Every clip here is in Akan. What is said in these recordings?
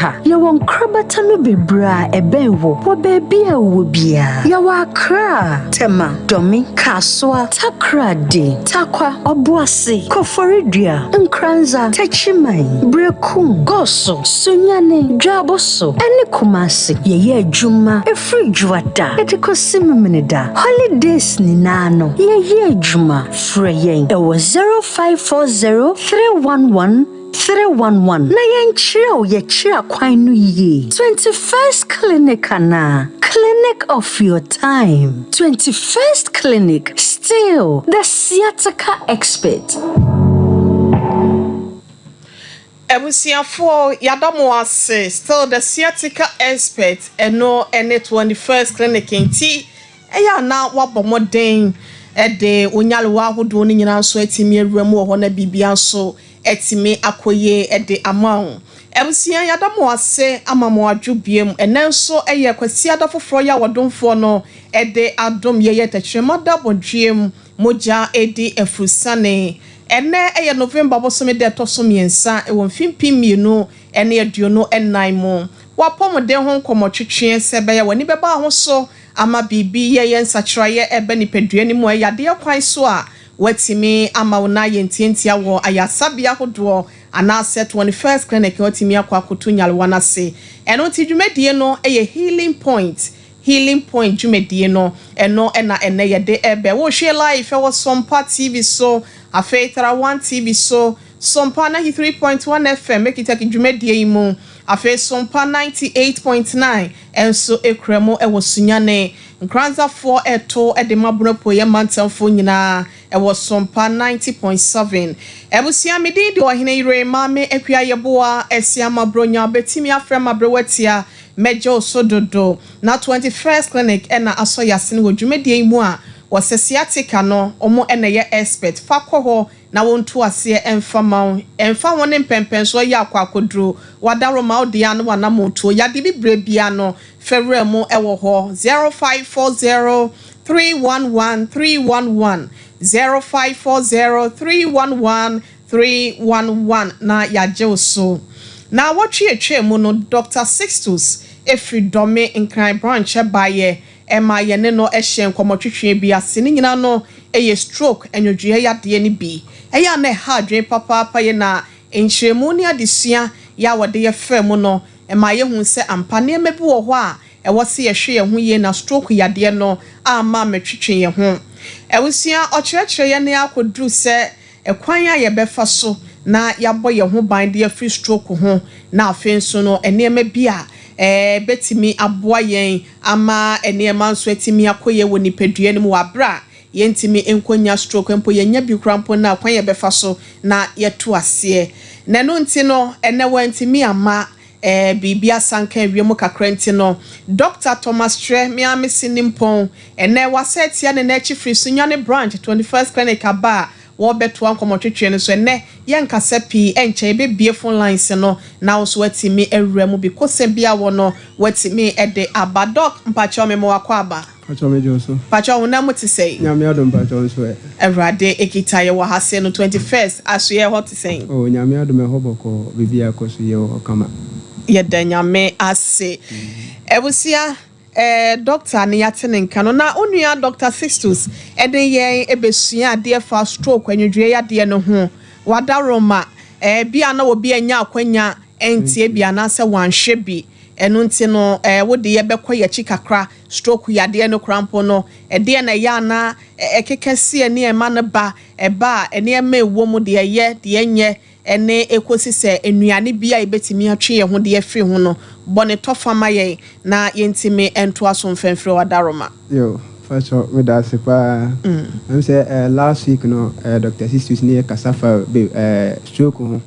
ha yɛwɔ nkrabata no bebra ɛbɛnwo wɔ baabi a wɔ bia yɛwɔ Accra Tema Domi Kaswa Takrade Takwa Obuasi Koforidua Nkranza Techimai Brekum Goso Sunyane Dwaboso Ene Kumasi Yeye Juma Efri Juada Etikosi Meneda Holidays ni nano Yeye Juma Freyen Ewo 0540 311 311 na yenchira ye chira kwanu ye 21st clinic ana clinic of your time 21st clinic still the sciatica expert Ebusiafo yadamo ase still the sciatica expert eno ene 21st clinic enti eya na wabomoden ede onyalwa ahodo ni nyina so atimi awuramu ho na bibia so etime akoye ede amawo ebusia yadamo ase amamo adwobiem enenso eye kwasi adafoforo ya wodomfo no ede adom ye tachirema dabodwiem moja edi efusane ene eye November bosome de tosomiensa ewo mfimpimienu ene aduono ennan mu wapomode ho nkomotwetwe sebe ya wani beba ho so ama bibi ye nsachiraye ebe nipadua ni mu yade kwan so a watimi ama wona yentientia wo ayasabia hodo ana set 21st clinic watimi akwa kotunyalwa na se eno ti dwumadie no eye healing point dwumadie no eno ena ene yede ebe wo hwe live wo Sompa TV so afeitara 1 TV so Sompa 93.1 FM make it take dwumadie imu afe Sompa 98.9 enso ekremo ewo sunyane Nkranza 4 eto edemabro poye mantamfo nyina ewo Sompa 90.7 ebusia medi de ohene ire mame akua yeboa esiama bronya betimi afrema brewatia mejo sododo na 21st clinic ena asoyase ne wodwumadie imu a wosesiatika no omo ena ye expert fakoho na wonto ase emfa won mpempenso ya akwakodro wadaroma odia no wana moto yade bibre bia no fewremu ewo ho 0540 311 311 0540 311 311 na yajeoso na wotwe etwemu no Dr. Sixtus Efridomi Nkran branch baye ema ye ne no ehye nkomotwetwe bi ase ni nyina no eye stroke enwodwe yade ni bi eya na ha dwen papa ye na enhyemu ni adesua ya wode ye fremu no ema ye hu se ampane mebi wo ho a ewo se ye hwe ye hu ye na stroke yade no ama metwetwe ye ho ewusia okyerechire ye ne akodru se ekwan ya ye befa so na yabo ye ho ban de free stroke ho na afenso no enema bi a betimi aboa yen ama enema nso etimi akoye woni padua ne mu wabra yentimi enkonya stroke empo yenya bi krampo na kwan ye befa so na yeto ase na no ntino ene wantimi ama bibia sanka wiemu kakra ntino Dr. Thomas Tre miami sinimpon ene wasetia ne na chifri sunyane branch 21st clinic aba wo beto ankomotwetwe ne so ene yenkasa pi enche bebie phone lines no na wo so watimi awuramu bi kosebia wo no watimi ede abadok mpacho memo wakwa aba pacho mejo so pacho wona muti sei nyame adom pacho so Erade ekitaye wo hase no 21st aso ye hot sei oh nyame adom ehoboko bibia koso ye wo kama yeda nyame ase ebusia doctor ne yatene nkano na onua Dr. Sixtus eden ye ebesua ade fa stroke anwudwe yade no ho wadaroma bia na obi anya akwanya entie bia na se wanhwe bi eno nti no wode ye bekọ ye chikakra stroke yade no krampo no de na ya na ekekese ne ema ne ba eba ene ema ewo mu de ye de enye ene ekosi se enuane bia ebetimi atwe ye ho de afiri ho no bone tofama ye na yentimi ento aso mfemfre wadaroma yo facho me da se pa am say last week no Dr. Sixtus ne kasafa stroke ho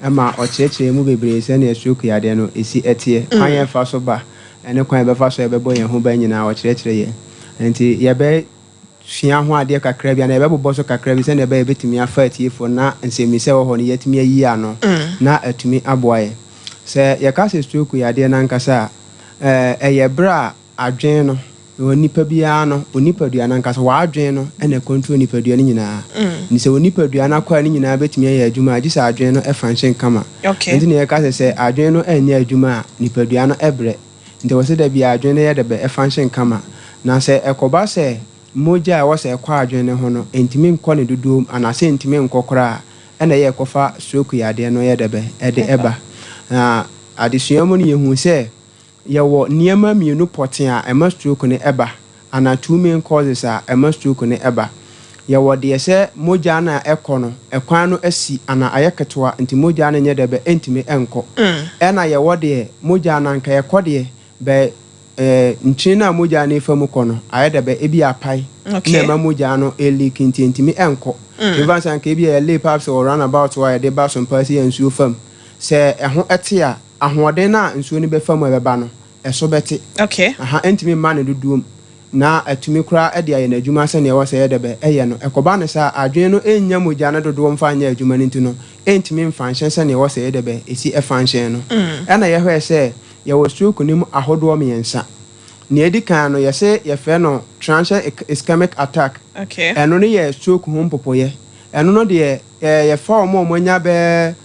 ama ocheche mu bebre se na stroke yade no esi etie kwan ye fa so ba ene kwan be fa so ye bebo ye ho ba nyina ocheche ye enti ye be hia ho ade kakra bia na ebe bobo so kakra bi se na ebe betimi afa atie fo na nsemi se wo ho ne yetimi ayi ano na atumi aboaye se ye ka se stroke yade na nkasa ye bra adwen no nipa biara no onipadua na nkasa waadwen no na control nipadua no nyinaa ni sɛ onipadua na kwa no nyinaa betumi yɛ adwuma agye sɛ adwen no function kama nti ne yɛka sɛ adwen no ɛnyɛ adwuma a nipadua no ɛbrɛ nti wɔ sɛ da bia adwen no yɛ de bɛ function kama na sɛ ɛkɔba sɛ mogya a wɔ sɛ ɛkɔ adwen no ho no ntimi nkɔ ne dodoom anasɛ ntimi nkɔ koraa ɛna yɛ kɔfa stroke yadeɛ no yɛ de bɛ ɛde ɛba na adesua mu no yɛhu sɛ yɛwɔ nneɛma mmienu pɔten a ɛma stroke ne ɛba ana two main causes a ɛma stroke ne ɛba yɛwɔ deɛ sɛ mogya na ɛkɔ no ɛkwan no asi ana ayɛ ketewa nti mogya no nyɛ dɛbɛ ɛntimi ɛnkɔ ɛna yɛwɔ deɛ mogya na nka yɛkɔ deɛ bɛ ntwene na mogya no efa mu kɔ no ayɛ dɛbɛ ebi apae na ɛma mogya no ɛleak nti ntimi ɛnkɔ even san ka ebi yɛ lay pipes or runabout wa yɛde ba Sompa si yɛ nsuo fam sɛ ɛho ɛte a ahoɔden na nsuo ne bɛfa mu ɛbɛba no ɛso bɛte ɛntimi ma ne dodoom na atumi kura ɛde ayɛ n'adwuma sɛ ne ɛwɔ sɛ yɛde bɛ ɛyɛ no ɛkɔba ne saa adwene no ɛnnya mogya ne dodoɔ mfa nyɛ adwuma no nti no ɛntimi mfa nhyɛn sɛ ne ɛwɔ sɛ yɛde bɛ esi ɛfa nhyɛn no ɛna yɛhwɛ sɛ yɛwɔ stroke ne mu ahodoɔ mmiɛnsa ne edi kan no yɛsɛ yɛfrɛ no transient ischemic attack ɛno ne yɛ stroke ho mpopɔyɛ ɛno no deɛ yɛfa ɔmo anya bɛɛ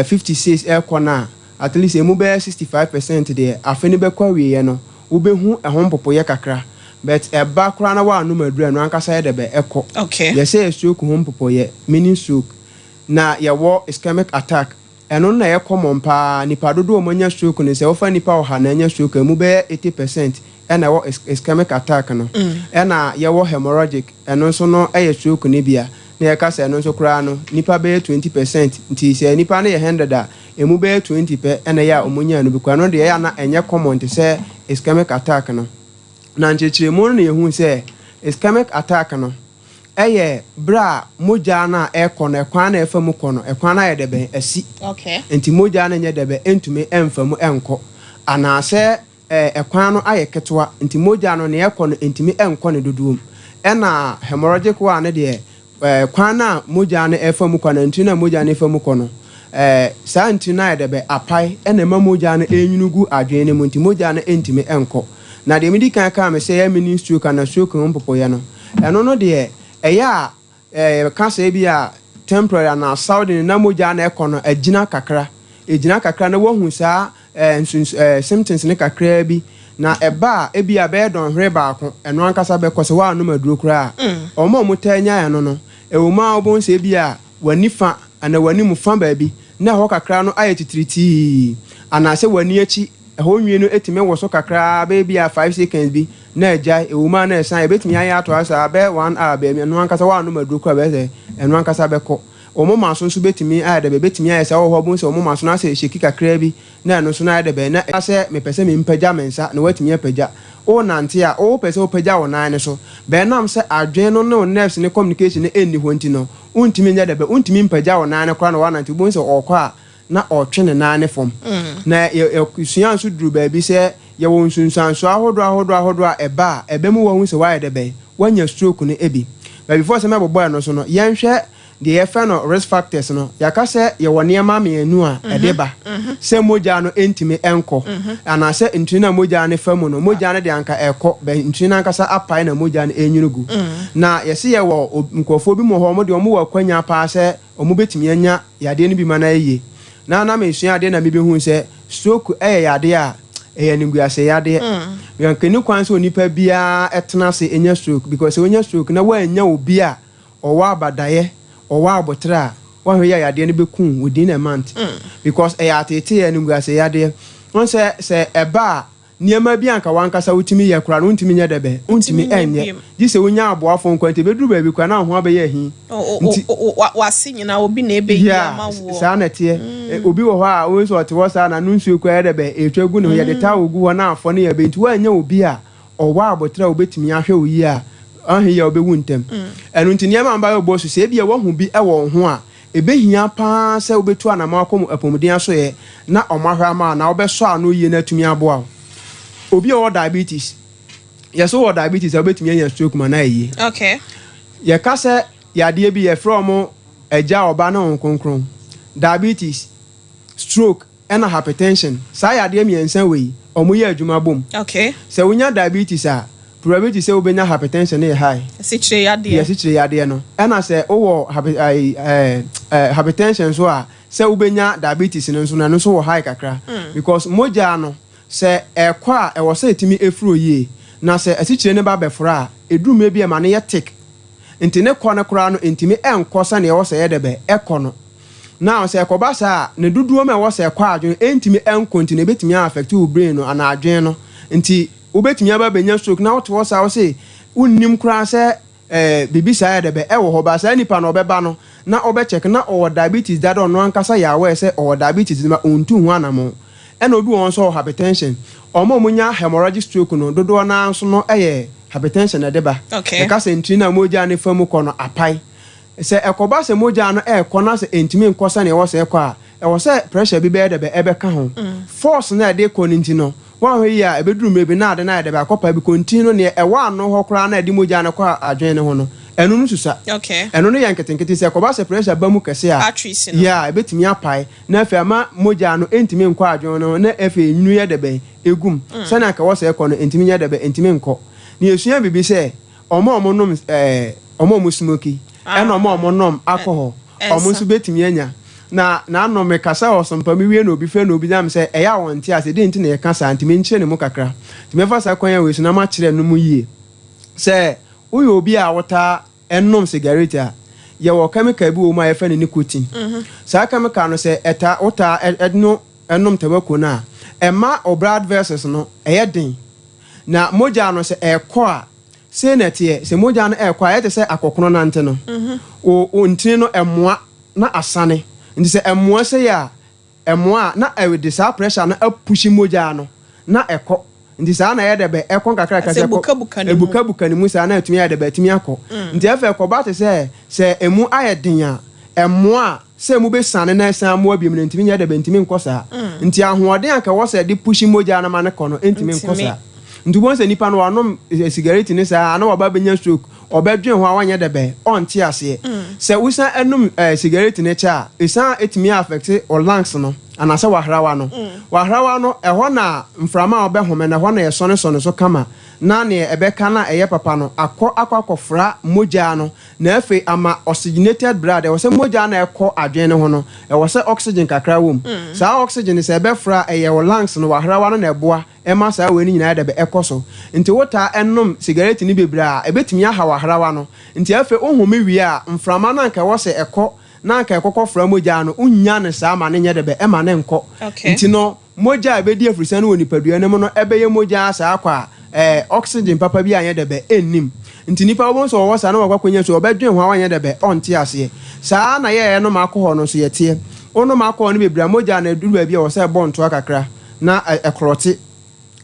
56 ɛkɔ na at least emu bɛɛ 65% deɛ afe ne bɛkɔ awie no wobɛhu ɛho mpopɔyɛ kakra but ɛba koraa na wa anum adura no ankasa yɛ de bɛ ɛkɔ yɛsɛ stroke ho mpopɔyɛ meaning stroke na yɛwɔ ischemic attack ɛno na yɛ common paa nipa dodo ɔmo nya stroke ne sɛ wofa nipa ɔha na nya stroke emu bɛɛ 80% ɛna ɛwɔ ischemic attack no ɛna yɛwɔ hemorrhagic ɛno nso no ɛyɛ stroke ne bia na yɛka sɛ ɛno nso koraa no nipa bɛyɛ 20% nti sɛ nipa no yɛ 100 a emu bɛyɛ 20 pɛ ɛna yɛ a ɔmo nya no bi kwa no deɛ yɛ na ɛnyɛ common te sɛ ischemic attack no na nkyerɛkyerɛmu no na yɛhu sɛ ischemic attack no ɛyɛ bra mogya na ɛkɔ no ɛkwan na ɛfa mu kɔ no ɛkwan na yɛ de bɛn asi nti mogya na nyɛ de bɛ entumi ɛmfa mu ɛnkɔ anaasɛ ɛkwan no ayɛ ketewa nti mogya no ne ɛkɔ no entumi ɛnkɔ ne dodoom ɛna hemorrhagic wa ne deɛ kwan na mogya no ɛfa mu kɔ na nti na mogya no ɛfa mu kɔ no saa nti na yɛ de bɛ apae ɛna ma mogya no ɛnwunu gu adwene ne mu nti mogya no entumi ɛnkɔ na deɛ medi kan ka me sɛ yɛ mini stroke na stroke ho mpopɔyɛ no ɛno no deɛ ɛyɛ a kasa bi a temporary na sudden na mogya na ɛkɔ no agyina kakra na wahu saa symptoms ne kakra bi na ɛba a ebi a bɛyɛ dɔnhwere baako ɛno ankasa bɛkɔ sɛ waanum aduro koraa ɔmo taa nya ɛno no ɛwɔ mu a wɔbɛn sɛ ebi a wani fa ana wani mu fa baabi na hɔ kakra no ayɛ titiritii anaasɛ wani akyi ɛhɔ nwie no etimi wɔ so kakra baabi a 5 seconds bi na agya ɛwɔ mu a na ɛsan ebetumi ayɛ ato asa bɛ 1 hour baabi ɛno ankasa waanum aduro koraa bɛsɛ ɛno ankasa bɛkɔ ɔmo ma so nso betumi ayɛ dɛ betumi ayɛ sɛ ɔwɔ hɔ bɔn sɛ ɔmo ma so na sɛ hyeki kakra bi na ɛno nso na ayɛ dɛ bɛ na ɛsɛ mepɛ sɛ mempagya me nsa na watumi apagya o nante a o pɛ sɛ o pagya wɔ nan ne so bɛn nam sɛ adwen no ne o nerves ne communication ne ɛnni hɔ nti no ontumi nyɛ dɛ bɛ ontumi mpagya wɔ nan ne koraa na wanante bɔn sɛ ɔkɔ a na ɔtwe ne nan ne fam na yɛsua nso duru baabi sɛ yɛwɔ nsunsuanso ahodoɔ a ɛba a ɛbɛ mu wɔ ho sɛ wayɛ dɛ bɛ wanya stroke no ebi but before sɛ mɛbɔbɔ ɛno so no yɛnhwɛ deɛ yɛfɛ no risk factors no yɛaka sɛ yɛwɔ nneɛma mmienu a ɛde ba sɛ mogya no ntumi ɛnkɔ anaasɛ ntuni na mogya no fa mu no mogya no de anka ɛkɔ bɛ ntuni no ankasa apae na mogya no ɛnwunu gu na yɛse yɛwɔ nkurɔfoɔ bi mu hɔ ɔmo deɛ ɔmo wɔ akwanya paa sɛ ɔmo bɛtumi anya yadeɛ no bi ma no ayie na mesua adeɛ na mebɛhu sɛ stroke ɛyɛ yadeɛ a ɛyɛ nimguase yadeɛ yɛnkani kwan sɛ onipa biara ɛtena ase ɛnya stroke because sɛ ɔnya stroke na woanya obi a ɔwɔ abadaeɛ ɔwɔ abotre a wahwɛ yɛ yadeɛ no bɛkum within a month because ɛyɛ atete yɛ nimguase yadeɛ wɔn sɛ ɛba a nneɛma bi anka wankasa wotumi yɛ kora no wontumi nyɛ dɛbɛ wontumi ɛnyɛ gye sɛ wonya aboafo nkwante bɛduru baabi kora na ho abɛyɛ ahi nti wase nyina obi na ɛbɛyi ama wo saa na teɛ obi wɔ hɔ a wo nso ɔte hɔ saa na no nsuo kora yɛ dɛbɛ ɛtwa gu ne ho yɛde taa ogu hɔ na afɔ no yɛ bɛ nti woanya obi a ɔwɔ abotre a wobɛtumi ahwɛ wo yi a ɔhe yɛ wobɛwu ntɛm ɛno nti nneɛma mba yɛ bɔ so sɛ ebi a wahu bi ɛwɔ ho a ebehia paa sɛ wobɛtu anama akɔ apɔmuden aso yɛ na ɔmahwɛ ama na wobɛsɔ ano yie na atumi aboa obi a wɔ diabetes yɛso wɔ diabetes a wobɛtumi anya stroke ma na ayie yɛka sɛ yadeɛ bi yɛfrɛ ɔmo agya ɔba na ɔnkonkron diabetes stroke ɛna hypertension saa yadeɛ mmiɛnsa wei ɔmo yɛ adwuma bom sɛ wonya diabetes a probability say obenya hypertension is high. Sichire yade. Yes, sichire yade no. And I say hypertension so say obenya diabetes no so na no so high kakra because moja no say ekwa e wo say etimi efuro yie na say asichire ne ba befra eduru me bi e ma ne yetik nti ne kɔ ne kora no ntimi enko sa ne wo say yedebe ekɔ no now say ekoba sa ne duduo me wo say ekɔ adwen ntimi enko nti ne betimi affect wo brain no ana adwen no nti ubetimi aba benya stroke na woto wo sa wo say unnim kora say bibi sa yedebe e wo ho ba sa nipa no obeba no na obe check na o diabetes that on no ankasa ya we say o diabetes ma ontu hu anamo e na obi won so hypertension omo munya hemorrhagic stroke no dodo na nso no hypertension na deba okay ka se ntri na moja ne famu ko no apai se ekoba se moja no ko na se entimi nkosa ne wo se ko a e wo se pressure bi be debe ebe ka ho force na de ko nti no wa ho yi a ebeduru mebi na ade na debe akopa bi continue ne e wa no ho kra na de moja ne ko adwen ne ho no enu no susa okay enu no yanketenkete se ko ba se pressure ba mu kese a arteries no yeah ebetimi apai na afi ama moja no entimi nko adwen no na afi nnu ye debe egum so na ka wo se ko no entimi ye debe entimi nko ni esua bibi se omo nom omo smoky ena omo nom alcohol omo so betimi anya na no me kasa o Sompa mi wie na obi fe na obi dam se eya wonte ase de nti na ye kasa ntimi nchire ne mu kakra ntimi fa sa kwanya we so na ma kire no mu yie se uyo obi a wota ennom cigarette a ye wo chemical bi wo ma ye fa ne nicotine sa chemical no se eta wota ennom tobacco na ema o blood vessels no eyeden na moja no se ekọ a se na tie se moja no ekọ a yete se akokono na nte no o ntini no emoa na asane nti se emoa se ya emoa na ewede sa pressure na apushi moja no na ekọ nti sa na yedebe ekọ kakra kakra ebuka ni musa na atumi yedebe atumi akọ nti efe ekọ ba te se emu ayeden a emoa se mu be sane na san mo abiem na ntimi yedebe ntimi nkosa nti ahoɔden aka wo se de pushi moja na ma ne kɔ no ntimi nkosa ndubon se nipa no wanom cigarette ni sa na waba benya stroke obedwen ho awanya debe onti ase se usa enum cigarette ne cha isa etimi affect o lungs no anasa wahrawa no eho na mframa obehome na ho na yesone so kama na ne ebeka na eye papa no akofra moja no na afi ama oxygenated blood e wo se moja na ekọ adwen ne ho no e wo se oxygen kakra wom sa oxygen se ebefra eye wo lungs no wahrawa no na eboa ema sa we ni nyina debe ekoso nti wota ennom cigarette ni bebra ebetimi aha wahrawa no nti afi ohome wi a mframa na nka wo se ekọ na nka ekokọ fra moja no unya ne sa ma ne nye debe ema ne nkọ nti no moja ebedi afrisa no woni padua ne mo no ebeye moja sa akwa oxygen papa bi anya debe ennim nti nipa wo so wo sa na wakwakwanya so obedwen ho awanya debe onte ase sa na ye no makoho no so yete ono makoho no bebra moja na duru ba bi wo sa bonto akakra na ekrote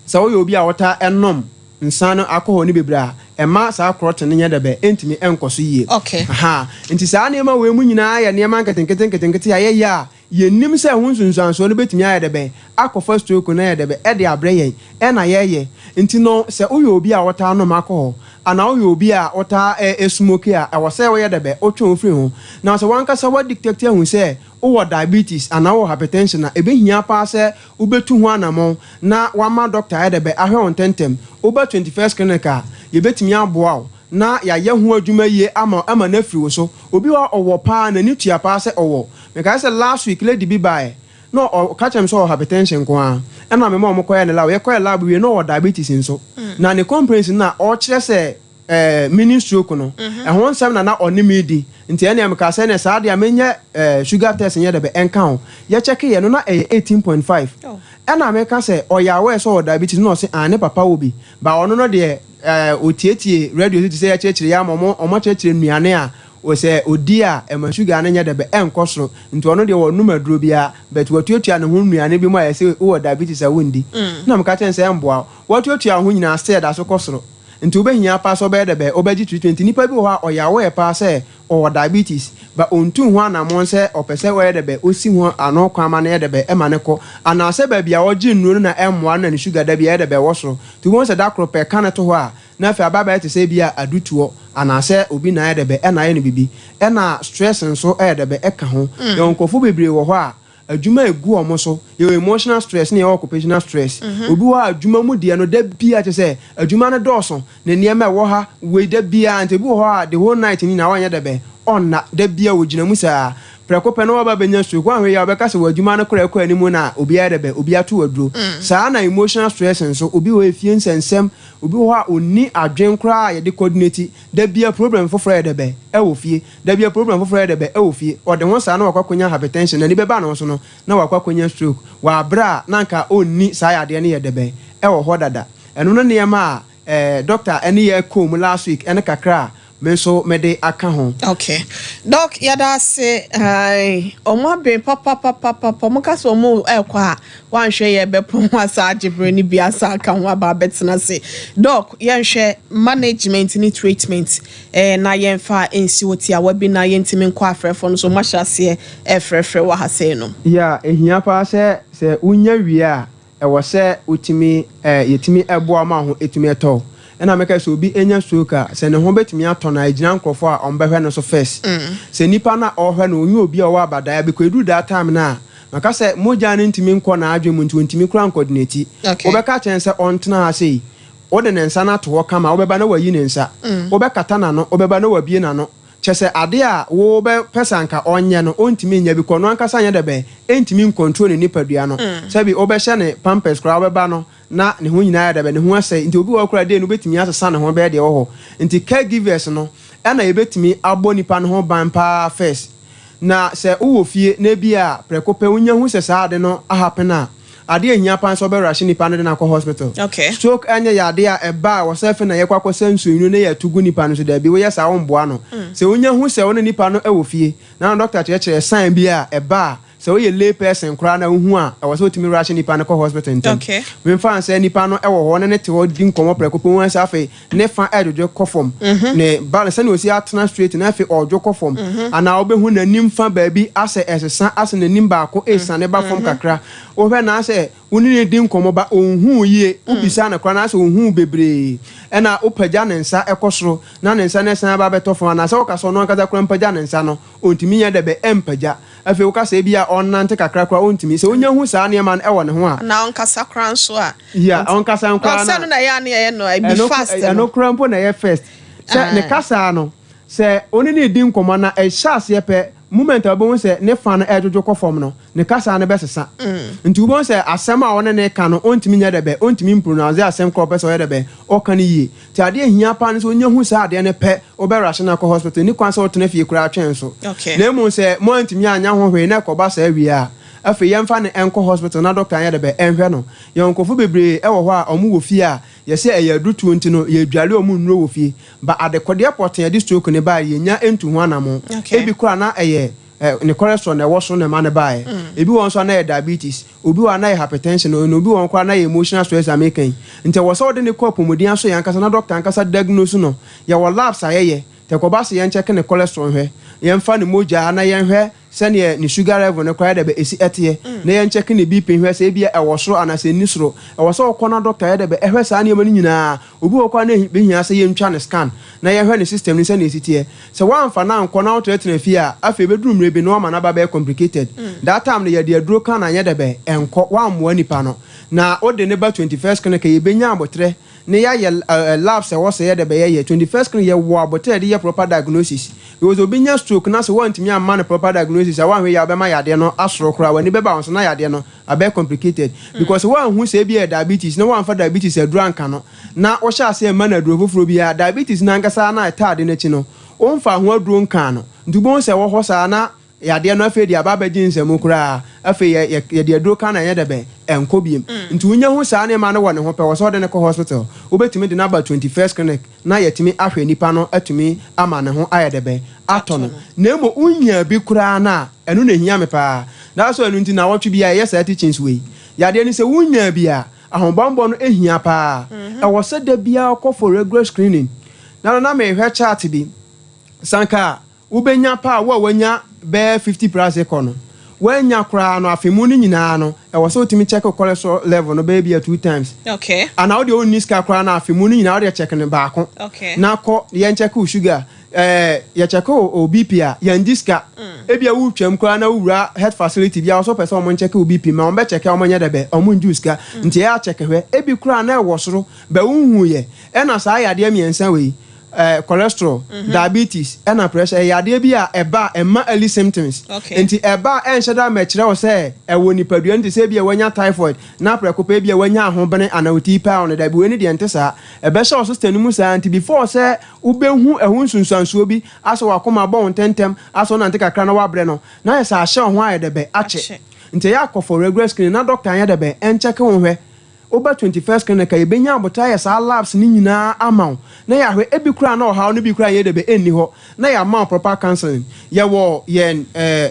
sa wo obi a wota ennom nsano akoho no bebra ema sa akrote ne nya debe entimi enkoso yie okay aha nti sa na ema we mu nyina ya ne ma nketenkete aye ya yenim se ho nsunsuanso no betimi aye debe akofa stroke na aye debe e de abre yen e na ye nti no se uyo obi a wota no makoho ana uyo obi a wota esmoke a e wo se wo ye debe otwe ofri ho na se wanka sa wa dictate hu se wo diabetes ana wo hypertension na ebehia pa se ubetu ho anamo na wama doctor aye debe ahwe on tentem oba 21st clinic ye betimi aboa na ya ye ho adwuma yie ama na firi wo so obi wa owo pa na ni tua pa se owo because last week lady bi bae no catch him so hypertension ko a na me mo koye ne lab ye koye lab we no diabetes nso na ne complaints na o kire se mini stroke no e ho nsem na oni medi nti ene am ka se ne sa de amenye sugar test nye de be enka ho ye check ye no na 18.5 na me ka se oyawe so diabetes no se ane papa obi ba ono no de otietie radio ti se ya chechire ya omo chechire nuane a o se odi a ema sugar na nya de be enkosoro nti ono de wo numaduro bia but watuatua ne ho nuane bi mo ya se o diabetes a wondi na me ka chen se emboa watuatua ho nyina stay da so kosoro nti obehia pa so be de be obeji treatment nipa bi ho a oyawe pa se o diabetes ba ontu ho anamon se opese we de be osi ho ano kwa ma na de be ema ne ko ana se ba bia oji nnuru na emmoa na ne sugar da bia de be wosoro ti won se da kro pe kan to ho a na fa baba te se bia adutuo ana se obi na de be na ye ne bibi na stress nso de be eka ho yonkofo bebre wo ho a adwuma egu omo so your emotional stress ne your occupational stress obi wa adwuma mu de no da bia che say adwuma no dɔɔso ne niam e wo ha we da bia ante bi wo ha the whole night ni na wanya da be onna da bia wo gina mu saa prekope no ba benya stroke wa hwe ya obeka se wadwuma no kora akwa animu na obi ya debe obi ato waduro saa na emotional stress nso obi wo efie nsensem obi wo ha oni adwen kora ya de coordinate da bia problem foforo ya debe e wo fie da bia problem foforo ya debe e wo fie ode ho saa na wakwakonya hypertension na ni beba na so no na wakwakonya stroke wa bra na nka oni saa ya de ne ya debe e wo ho dada eno no niam doctor ene ye kom last week ene kakra menso mede aka ho. Okay. Doc yada se omo be papa muka so mo ekwa wan hwe ye bepo asa agibre ni bia sa aka ho aba betena se. Doc ye hwe management ni treatment na ye mfa ensi woti a wabi na ye ntimi nkwa afrefo no so mahase efrefre wa hase no. Yeah, ehia pa se unya wie a ewo se utimi yetimi ebo ama ho etimi eto. And I make us be enya stroke se ne ho betimi ato na agina nkofo a ombehwe no so first se nipa na ohwe no onyu obi a wa abada be ko that time na maka se moja ne ntimi nko na adwemu ntimi kura coordinate obeka chen se ontena ha sei ode ne nsa na to ho kama obeba na wayi ne nsa obekata na no obeba na wabie na no chese ade a wo be pesanka onye no ontimi nya bi ko no ankasa nya de be entimi control ne nipadua no sabi obehye ne pampers kura obeba no na ne ho nyina ya da be ne ho asai nti obi wa kura de no betimi asesa ne ho be de wo ho nti caregivers no na ebetimi abo nipa ne ho ban pa first na se wo fie na bia prekope unya hu se sa ade no ahapena ade ehia pan so be rush nipa no de na ko hospital stroke anya ya ade a eba wo se fe na ye kwakọ sensu inu ne ya tugu nipa no so da bi wo yesa wo mboa no se unya hu se wo ne nipa no e wo fie na doctor kire sign bia eba so we lay person kra na hu a was so timi rush nipa no ko hospital ntam we fan say nipa no e wo ho ne te wo di nkomo prekopo wan sa fe ne fa edojo kofom ne balance na osi atena straight na fe ojo kofom ana obehu na nim fa baabi ase esesa ase na nim ba ko esane ba fom kakra wo hwe na ase woni ne di nkomo ba onhu yie ubisa na kra na ase onhu bebre e na opaja ne nsa ekosoro na ne nsa ne san ba betofo na ase wo ka so no kaza kra mpaja ne nsa no ontimi nya de be empaja afi wo ka se bia onante kakra kra ontimi se onya hu saa ne man e wo ne ho a na onkasa kra nso a yeah onkasa nkwa na na ya na ye no I be fast no kra mpo na ye first se ne kasa no se oni ne di nkomo na e chance ye pe moment abon se ne fa na ejojo kofom no ne kasa na besesa nti ubon se asem a wona ne ka no ontimi nya de be ontimi pronounce asem kro person ye de be o kan yi ti ade ehia pa ne so onya hu sa ade ne pe o be rational ko hospital ni kwan se o tena fie kura atwen so na mu se mo ontimi anya ho hwe na ko ba sa awie a afi yemfa ne enko hospital na doctor anya de be enhwe no yonkofo bebre e wo ho a omu wo fie a yese eyadu tuonti no ye dwale omu nro wo fie ba adekode portion ya stroke ne ba ye nya entu ho anamo ebi kura na eye ne cholesterol na wo so ne ma ne ba ebi won so na diabetes obi wa na hypertension no obi won kwa na emotional stress amaking nti wo so de ne ko pomodin aso yankasa na doctor ankasa diagnose no ya wo labs ayeye te ko ba se yen check ne cholesterol hwe yen fa ne moja na yen hwe sene ne sugar level ne kwa da be esi ete na yen check ne bp hwe se bia e wo soro anase ni soro e wo so ko na doctor ya da be hwe sa ne mani nyina obi wo kwa na be hia se yen twa ne scan na yen hwe ne system ni se na esitie se wan fa na nko na auto na fie a afi be drum rebe no ma na ba be complicated that time ne ya de aduro kan na nya da be enko wan mo nipa no na o de ne ba 21st clinic ye benya abotre ne ya labs e wo se ye da be ye 21st clinic ye wo abotre de ye proper diagnosis because obinya stroke na so want me am proper diagnosis a wan hwe ya be ma yade no asoro kura wani be ba won so na yade no abe complicated because wan hu se bia diabetes na wan fa diabetes adranka no na wo sha se ma na aduro foforo bia diabetes na ngasa na etade na chi no o mfa ho aduro nka no ndubon se wo ho sa na yade no afi dia baba ginsem kura afi ye de aduro kan na ye de be enko biem nti unya hu sa ne ma no wone ho pe wo so de ne ko hospital obetimi de na ba 21st clinic na yetimi ahwe nipa no atumi ama ne ho aye de be atono na emo unya bi kura na enu na hia me pa na so enu nti na wotwe bia ye sa teachings we yade ni se unya bia ahobambo no ehia pa e wo se da bia ko for regular screening na me hwe chart bi sanka ubenya pa wo wanya be 50% kono wanya kra no afemu ni nyina no e wo so timi check cholesterol level no be bia 2 times okay and how the only ska kra na afemu ni nyina wo check ne baako okay na ko ye check sugar ya check o BP a yan diska e bia wu twam kwa na wura health facility bia so person mo check o BP ma on be check o nya debe o mo njuska nti ya check hwe e bi kura na e wo soro ba unhu ye e na sa ya de miensa we cholesterol diabetes and pressure yade bi a eba ema early symptoms nti eba enhyeda ma kire wo se e wo nipadua nti se bi e wanya typhoid na prekopa bi e wanya ahobene anawti pa on da bi we ni de ente sa ebe sha system mu sa nti before se ubehu ehun sunsansuo bi aso wakoma bon tentem aso na nte kakra na wabre no na yesa ahye ho ayedebe ache nti ya akọ for regular screening na doctor ayedebe encheck wo hwe over 21st clinic e benya abota ya sa labs ni nyina amaw na ya hwe ebi kura na oha no bi kura ye debe enni ho na ya amaw proper counseling ye wo ye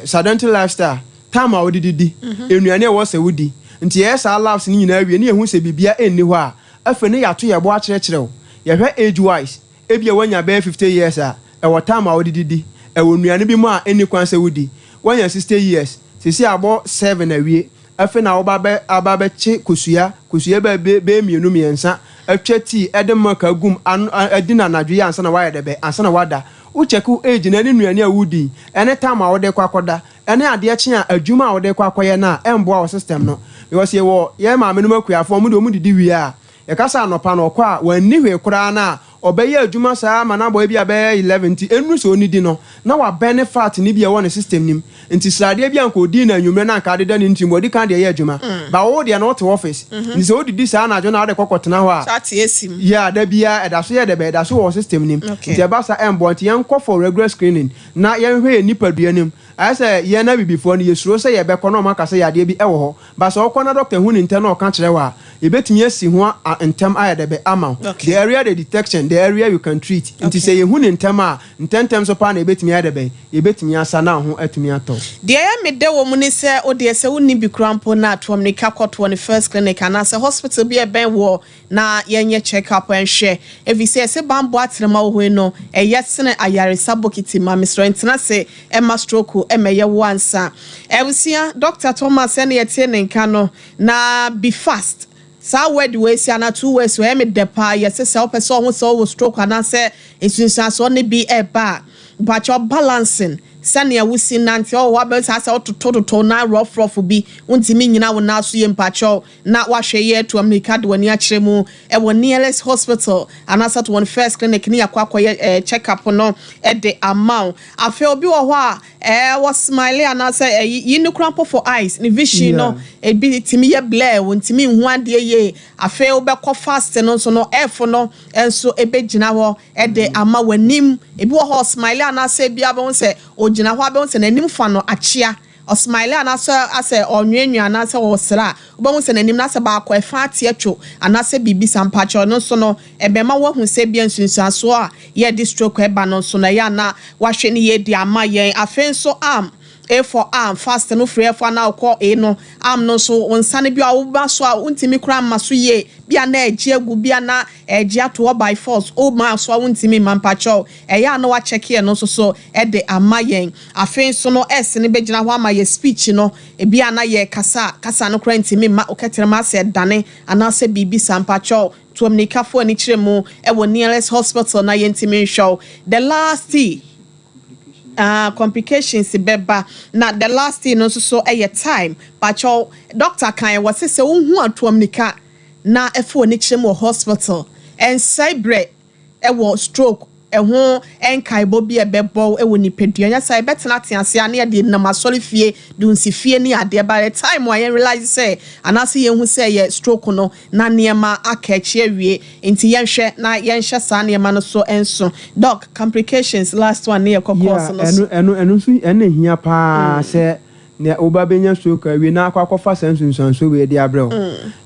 sedentary lifestyle time awodididi enuane e wo se wudi nti ye sa labs ni nyina awie na ye hu se bibia enni ho a afa ne ya to ye bo a kire ye hwe age wise ebi e wanya be 50 years a e wo time awodididi e wo nuane bi mu a enni kwan se wudi wanya 60 years sisi abo 7 awie afi na oba che kusua be mienu miensa atwati edema ka gum adina nadwe ansa na waye debe ansa na wada ucheku age na nuane awudi ene time a wode kwakoda ene ade che a adwuma a wode kwakoye na emboa wo system no because ye ma menum akuafo mu de omudidi wi a ye kasa anopa no kwa wani hwe kura na obeye adwuma saa mana boy bia be 11 enu so onidi no na wa benefit ni bia won system nim nti srade bia nko di na nwumre na nka de ni nti modi kan de ye adwuma ba wo de na to office ni so odidi saa na adwo na de kokotena ho a chat esim ya da bia edaso ye de be edaso wo system nim nti e ba sa embo nti yen ko for regular screening na yen hwe nipa duanim I say ye na before ni yesuro say ye be kono maka say yade bi e wo ho ba so okona doctor hu ni ntem na oka kire wa e betumi asi ho ntem ayade be ama the area the detection the area you can treat nti say ye hu ni ntem a ntem so pa na e betumi ayade be e betumi asa na ho atumi ato de ya me de wo mu ni say o de say woni bi krampo na atom ni kakotwo ni first clinic and as a hospital bi e ben wo na yenye check up and share if you say bambo atrema wo ho no e yesene ayare sabokiti ma Mr. Ntina say e ma stroke emeye wansa ewusia Dr. Thomas ene yete ne nka no na be fast sa word we sia na 2 ways we me depa yese se opeso ho so stroke ana se esunsa so ne bi eba but your balancing sane awusi nante o wa be sa otototo na rough bi untimi nyina wo na so ye mpacho na wahwe ye to America de wani akire mu e wo nearest hospital anasa to one first clinic ni yakwa check up no e de amount afi obi wo ho a wo smile anasa yi ni cramp for eyes ni vision no e bi timi ye blur wontimi hu ade ye afi wo be ko fast no so no efo no enso e be gina ho e de ama wanim e bi wo ho smile anasa bia be won se jina ho abe won nanim fa no achia o smile anasa ase onwenwu anasa wo sra obo won nanim na se ba akwa fa ate atwo anasa bibi sampacho no so no ebe ma wo hu se bia nsunsuaso a ye di stroke eba no so na ya na wahwe ne ye di ama yen afen so A for arm fast no free for now call no am no so onsane bia wo ba so a untimi kura maso ye bia na eji egu bia na eji ato by force o ma so untimi mampacho ya na wa check here no so e de amayen afen so no s ne begina ho amaye speech no e bia na ye kasa no kura ntimi ma oketere ma se dane ana se bibi sampacho to amnikafo ani kire mu e wo nearest hospital na ye ntimi show the last complications beba na the last thing no so time but your doctor kan was say unhu atom nika na efo ni chire mo hospital and cybre e wo stroke e ho enkaibo bi ebebo e wo nipadua nya sai betena tease ane de na masori fie dunsi fie ni ade by the time why realize say anase ye hu say ye stroke no na niema akachi awie enti yenhwe na yenhwe sa niema no so enso doc complications last one near course no enu so ene hia pa se ne oba benya stroke awie na akwakofa sansunsanso we de abrel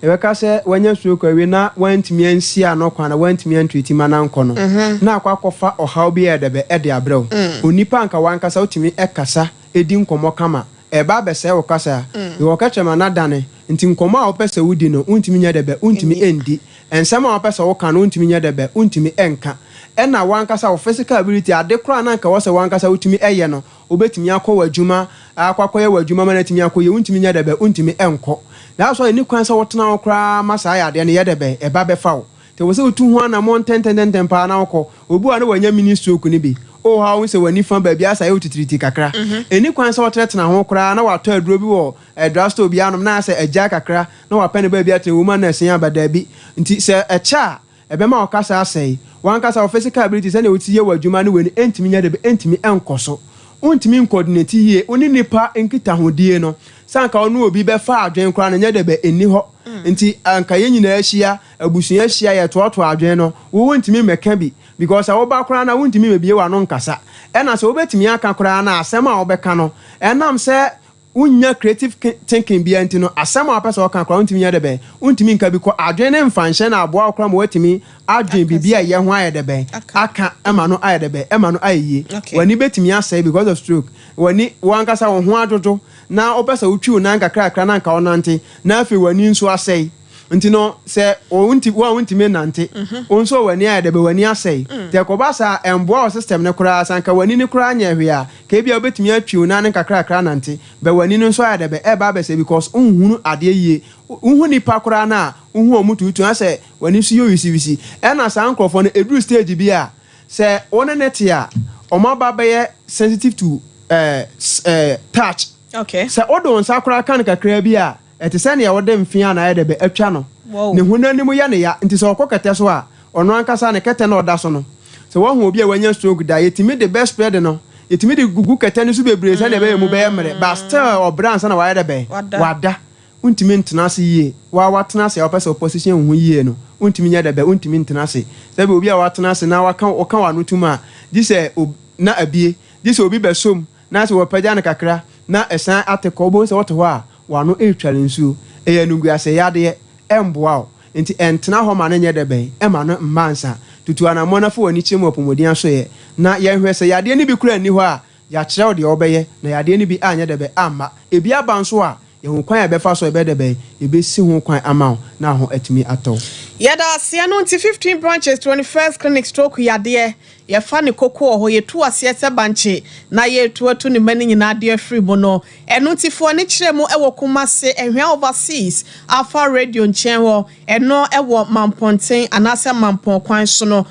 e be ka se wanya stroke awie na wantimi ansi anokwa na wantimi antwiti mana nko no na akwakofa ohaw bi edebe e de abrel onipa anka wankasa utimi ekasa edi nkomo kama e ba be se wo kasa e wo ka chema na dane nti nkomo a wo pese wudi no untimi nya debe untimi endi ensema wo pese wo ka no untimi nya debe untimi enka ena wankasa wo physical ability adekora na nka wo se wankasa utimi eye no obetimi akọ adwuma akwakoye wadwuma mana timi akoye untimi nya debe untimi enko na so ni kwan sa wotena okra masa ya de ne ye debe e ba be fa wo te wo se utu hu ana mon tententen pa na okọ obu ana wanya ministry oku ni bi o ha wo se wani fa ba bia sa ye otitiriti kakra eni kwan se wotetena ho kra na wato aduro bi wo drugstore bi anom na se agya kakra na wapene ba bia te woman na sen abada bi nti se echa ebema okasa asai wan kasa physical ability se na otiye wadwuma ne weni entimi nya de be entimi enkoso untimi coordinate ye oni nipa enkita hodie no sanka onu obi be fa adwen kra na nya de be eni ho nti anka ye nyina ahia abusuya ahia ye toato adwen no wo ntimi meka bi because awo ba kra na wontimi mebie wa no nkasa ena se obetimi aka kra na asem a obeka no enam se unya creative thinking bi anti no asem a pesa oka kra wontimi nya de be wontimi nka bi ko adwen ne mfanhye na aboa kra ma watimi adwen bibia ye ho aye de be aka ema no aye de be ema no aye wani betimi asai because of stroke wani wankasa wo ho adodo na opesa utwi na nkakra kra na nka onante na afi wani nso asai nti no se wonti me nante onso wani aye de be wani asai te ko basa emboa system ne kura sanka wani ne kura anya hwe a ka bia obetimi atwi na nkakra kra nante be wani no nso aye de be e ba be se because unhunu ade yie unhu nipa kura na unhu omututu ase wani su yo wisi na sa nkrofo no edru stage bi a se one net ya omaba be sensitive to touch okay se odo nsa kura kan kakra bi a ete se ne ya wode mfia na yede be atwa no ne hunanimu ya ne ya nti se okokete so a ono ankasa ne kete na oda so no se wo hu obi a wanya stroke da yetimi the best spread no yetimi de gugu kete ne so bebre se ne be mu be mere but still obransa na wayede be wada untimi ntena se yie wa watena se opesa opposition hu yie no untimi nya de be untimi ntena se se be obi a watena se na waka wanu tuma di se na abie di se obi be som na se wopaja ne kakra na esan ateko bo se woto ho a wano etware nsuo eyanungu ase yade emboa nti entena ho ma ne nye de ben ema no mmansa tutu anamona fo wani chemu opomodin aso ye na yenhwe se yade ni bi kura ni ho a ya kire de obeye na yade ni bi anya de be amma ebi abanso a yehu kwan abefa so ebe de be ebesi ho kwan ama na ho atimi ato yada ase no nti 15 branches 21st clinic stroke yade ye fa ne koko ho ye tu ase ese banche na ye tu atu ne mani nyina de free mo no eno nti fo ne kire mu ewo Kumase ehwa overseas Alpha radio nchen ho eno ewo Mamponten anase Mampon kwan so no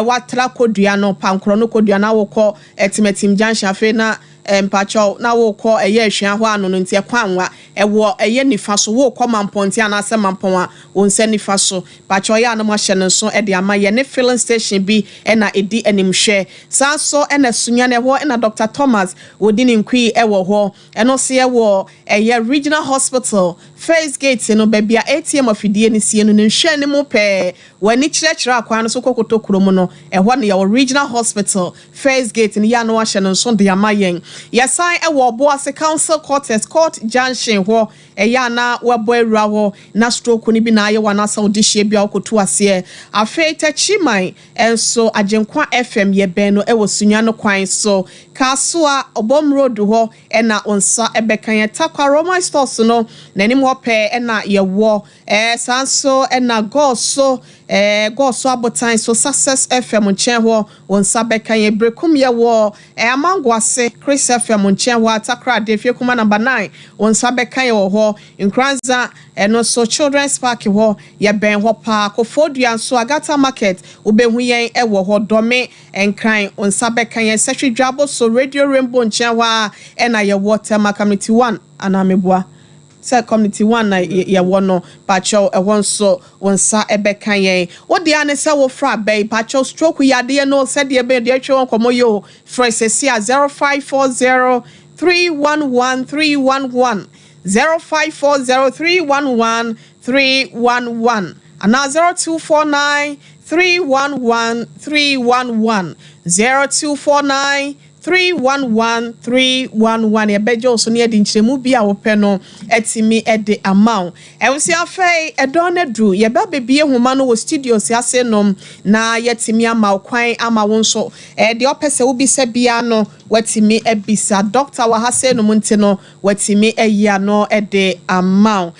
watra kodua no pankro no kodua na wokọ etimetim junction afi na mpacho na wokọ eye ahwa ho ano no nti ekwanwa ewo eye nifa so wokọ Mamponten anase Mampon a wonse nifa so pacho ya na mahye no so e de ama ye ne filling station bi na edi animhwe sanso na sunya ne ho na Dr. Thomas wodini nkwi ewo ho eno se ewo eye regional hospital first gate no babia ATM afidie ne sie no nhwe ne mu pe wani kirekire akwan no so kokoto kurom no eho ne ye regional hospital first gate ne ya no ahye no so de ama yen yesan ewo Boase council quarters court junction ho eya na wabo awura ho na stroke ni bi na aye wana sa odihye bia okoto ase afei tachiman enso agenkwa FM ye ben no ewo sunya no kwan so kasoa obom road ho na onsa ebekan ye takwa Roma stores no nanim ho pe na ye wo sanso na goso abotan so success FM nchen ho onsa bekan ye brekum ye wo amangwase Chris FM nchen ho atakra de fie kuma number 9 onsa bekan ye ho Nkranza no so children's park ho ye ben ho pa Kofodua so Agata market obehu yen ewo ho dome enkran onsa bekan ye secretary dwabo so radio rainbow nchen ho na ye water community 1 anameboa se community 1 na ye wono pacho ehon so onsa ebekan yen odi ane se wo fra bay pacho stroke yade no se de be de atwe komo yo fresh 0540 311 0540 311 and now 0249 311 311 0249 311 ebejo so ne edi nkyeremu bia wo pɛ no etimi ede amount ewusi afei edon edu ye ba bebie homa no wo studio si ase nom na yetimi ama kwan ama wo nso de opese wo bi se bia no watimi ebisa doctor wa ha se no munti no watimi eya no ede amount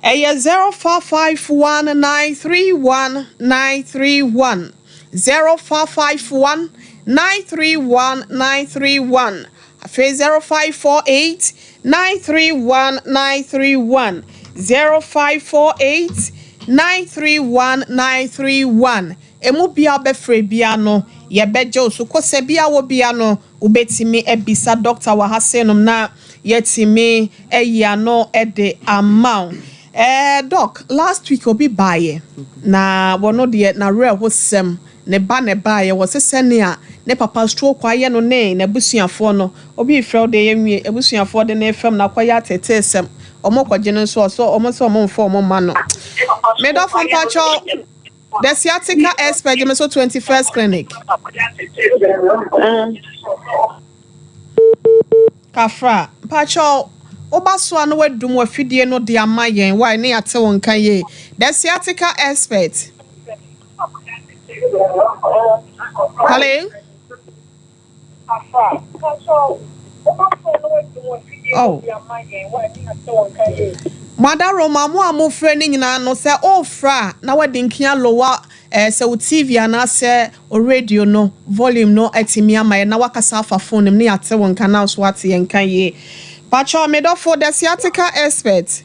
0551931931 0551 931 0548 931 931 0548 931 931 emu bia be free bia no ye bejo so kose bia wo bia no ubetimi ebisa doctor wa hasenom na yetimi eya no ede amount doc last week obi baye na wono de na real hosem ne ba ye wo sesene a ne papa stroke aye no ne na busuafo no obi frɛ de yemie ebusuafo de na fam na kwaya tetesem omo kwaje no so omo so omo mfo omo ma no me do from pacho the sciatica expert me so 21st clinic kafra pacho obaso anu wadum wafidie no de amayen why ne ate won kan ye the sciatica expert hello oh Mother Roma mo amofre ni nyina no se ofra na wadi nkia lowa se o TV ana se o radio no volume no atimi amaye na wakasa afa phone ni ate won kana so ate yen kan ye pacho me do for the sciatica expert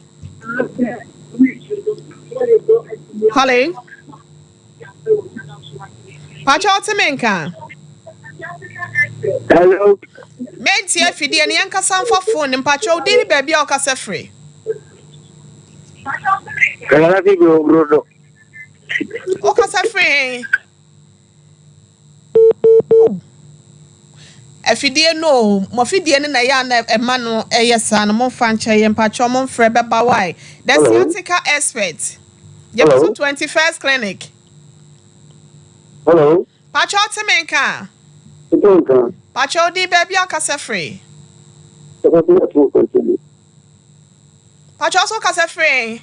hello pacho temenka hello menti afidie ne yankasa mfa phone pacho di ni baabi a okasa free Kala ti bro. okasa free afidie no mo fidie ne na ya na ema no eyesa no mo fa nche ye mpacho mo mfre beba why the sciatica expert ye so 21st clinic Hello. pacho temenka Temenka. pacho di baby okasa free pacho so okasa free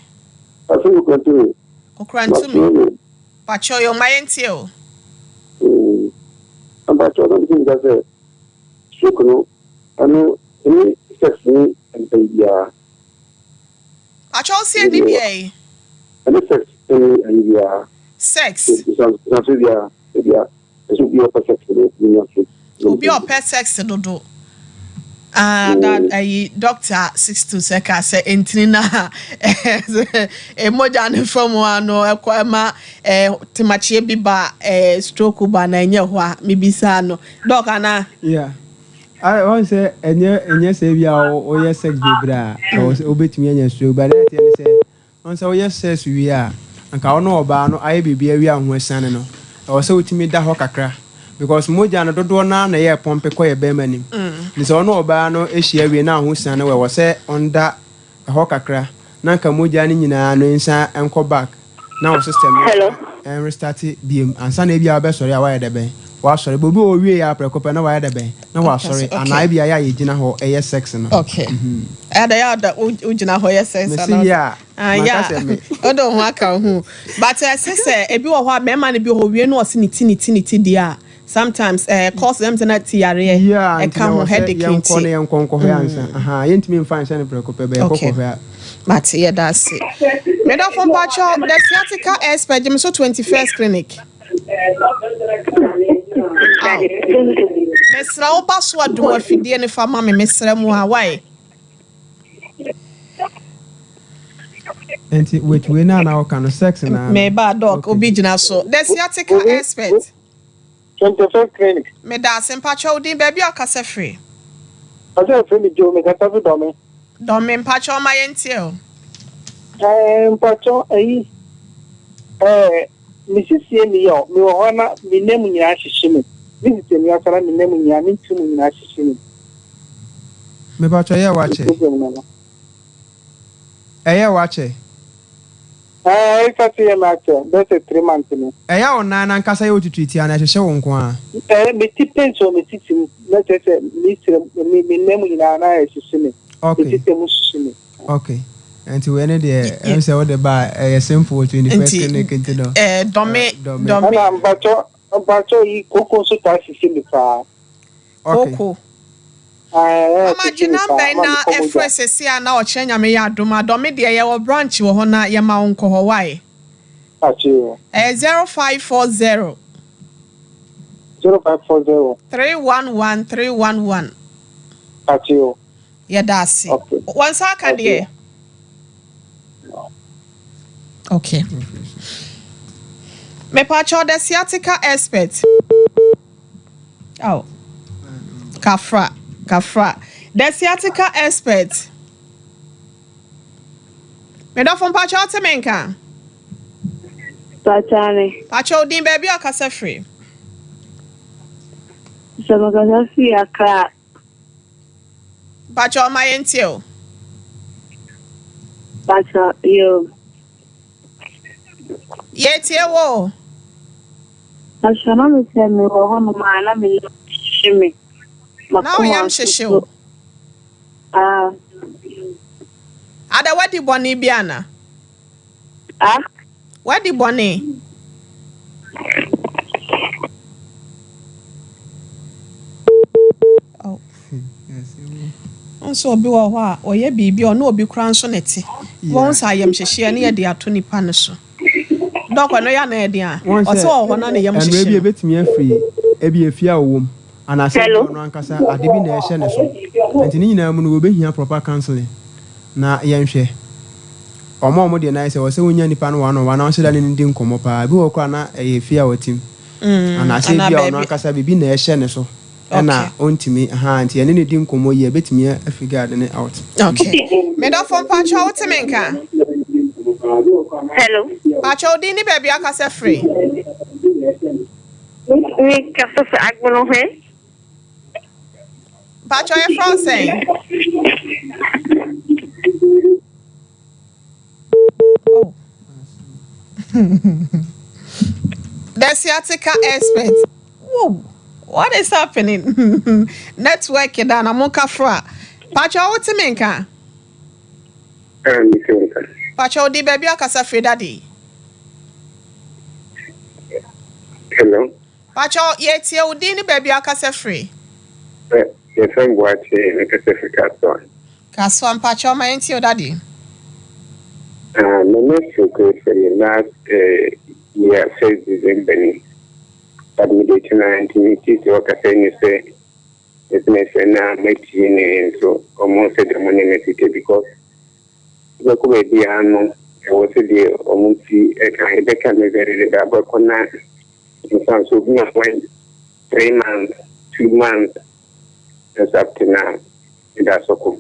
Asu continue. okrantu pacho yo mayenti o Pacho don't think that Sukuno anu ni sex ni ya. pacho si ni bia Anu sex ni ya. sex Ya. Eso bi o sex ni obi opɛ sex dodo that doctor 62 seka say entina moja ne from one no ekwa timachie bi ba stroke ba na enye ho a mebisa no doc ana yeah I want say enye say bia o ye sex baby a obetumi anya stroke but that tell say on say o ye sex wi a anka ono oba no aye bibia wi aho asane no o say otimi da ho kakra because moja no dodo na ye pompe koye bema nim ni so no oba no ehia wi na ho san we wo se onda ho kakra na nka moja ni nyina no nsa enko back na wo system and restart biem ansa na bia be sori a wa ye debe wa sori bobi o wi ya prekope na wa ye debe na wa sori ana bia ya ye gina ho eye sex no okay ada ugina ho ye sex na yeah odo ho aka hu but say ebi wo ho a be ma ne bi ho wi no o se ni ti dia sometimes cause them to not tiare e come ho headache kinti yan konko ho yansa aha yentimi mfa nsa ne prekope be kokko ho but yeah that's it me don from pacho the sciatica expert me so 21st clinic mesra o baso adum afidie ne fa ma me mesra mu ha why enti which we na o kan sex na me ba doc obi gina so the sciatica expert 21st clinic me da sempacho din baby okasa free asa free jo me kata fi domi mpacho ma yentie mpacho ayi misisi ni yo mi wo na mi nemu nyina hihye mi sisi ni akara mi nemu nyina mi ntu nyina hihye me pacho ye wache wache Ikati ya macho, that's a 3 months ni. Eya ona na nkasa ye otutiti ana hyehyɛ wo nko a. Me tipenso me titi, na tete mi nemu nyina na hyehyɛ me. Okay. Titi mu hyehyɛ me. Okay. Enti we ne de em say what the ba simple 21st clinic into no. Domi. Ana mpacho yi koko so ta hyehyɛ me pa. Okay. Koko. Mama jinamba na efresesi ana o chenya me ya adoma domi de ye wo branch wo ho na ye ma wonko ho why 0540 311 Achio. Yeah, that's it. Okay. One second here. Okay. Me pacho the sciatica expert. Oh. Kafra. The sciatica expert. Me do from Pacho Temenka. Pachane. Pacho din baby or kasa free. So makasa free Accra. Pacho my entio. Pacha yo. Yetie wo. Pacha na me se me wo hono ma na me shime. Now yam sheshe. Ah. Ada wadi boni biana. Ah. Wadi boni. Oh. Nso obi wo ho a oye bibi o na obi kura nso neti. Won sa yam sheshe na ye de ato nipa ne so. Dɔkɔ no ya na ɛde a ɔsɛ ɔhɔ na ne yam hyehyɛ ɛno ebi betumi afiri ebi efia wom anase ɔno ankasa ade bi na ɛhyɛ ne so nti ne nyinaa mu no obehia proper counseling na yɛnhwɛ ɔmo de na sɛ wɔsɛ wonya nipa no wa no wa na ɔhyɛ da ne ndi nkɔmɔ paa bi wɔ kɔ na ɛyɛ efia wɔtim anase bi a ɔno ankasa bibi na ɛhyɛ ne so ɛna ɔntimi nti ɛne ne di nkɔmɔ yɛ betumi afigure ade ne out. Okay me da fon pa cha wotimi nka. Hello. Pacho di ni baby akasa free. We kasa sa agbono he. Pacho e from saying. Oh. The sciatica expert. Whoa. What is happening? Network down amonka fra. Pacho wotimi nka. Pacho di baby akasa free daddy. Hello. Pacho yetie udi ni baby akasa free. Yes, I'm watching a certificate on. Kaswa mpacho ma yenti daddy. My next focus for the last year says December. But me dey tonight intimity to work as you say. It's na making so almost the money necessary because the could ano I was the almost I can be very double connect. In some so we have 3 months, 2 months. That's up to now. That's okay.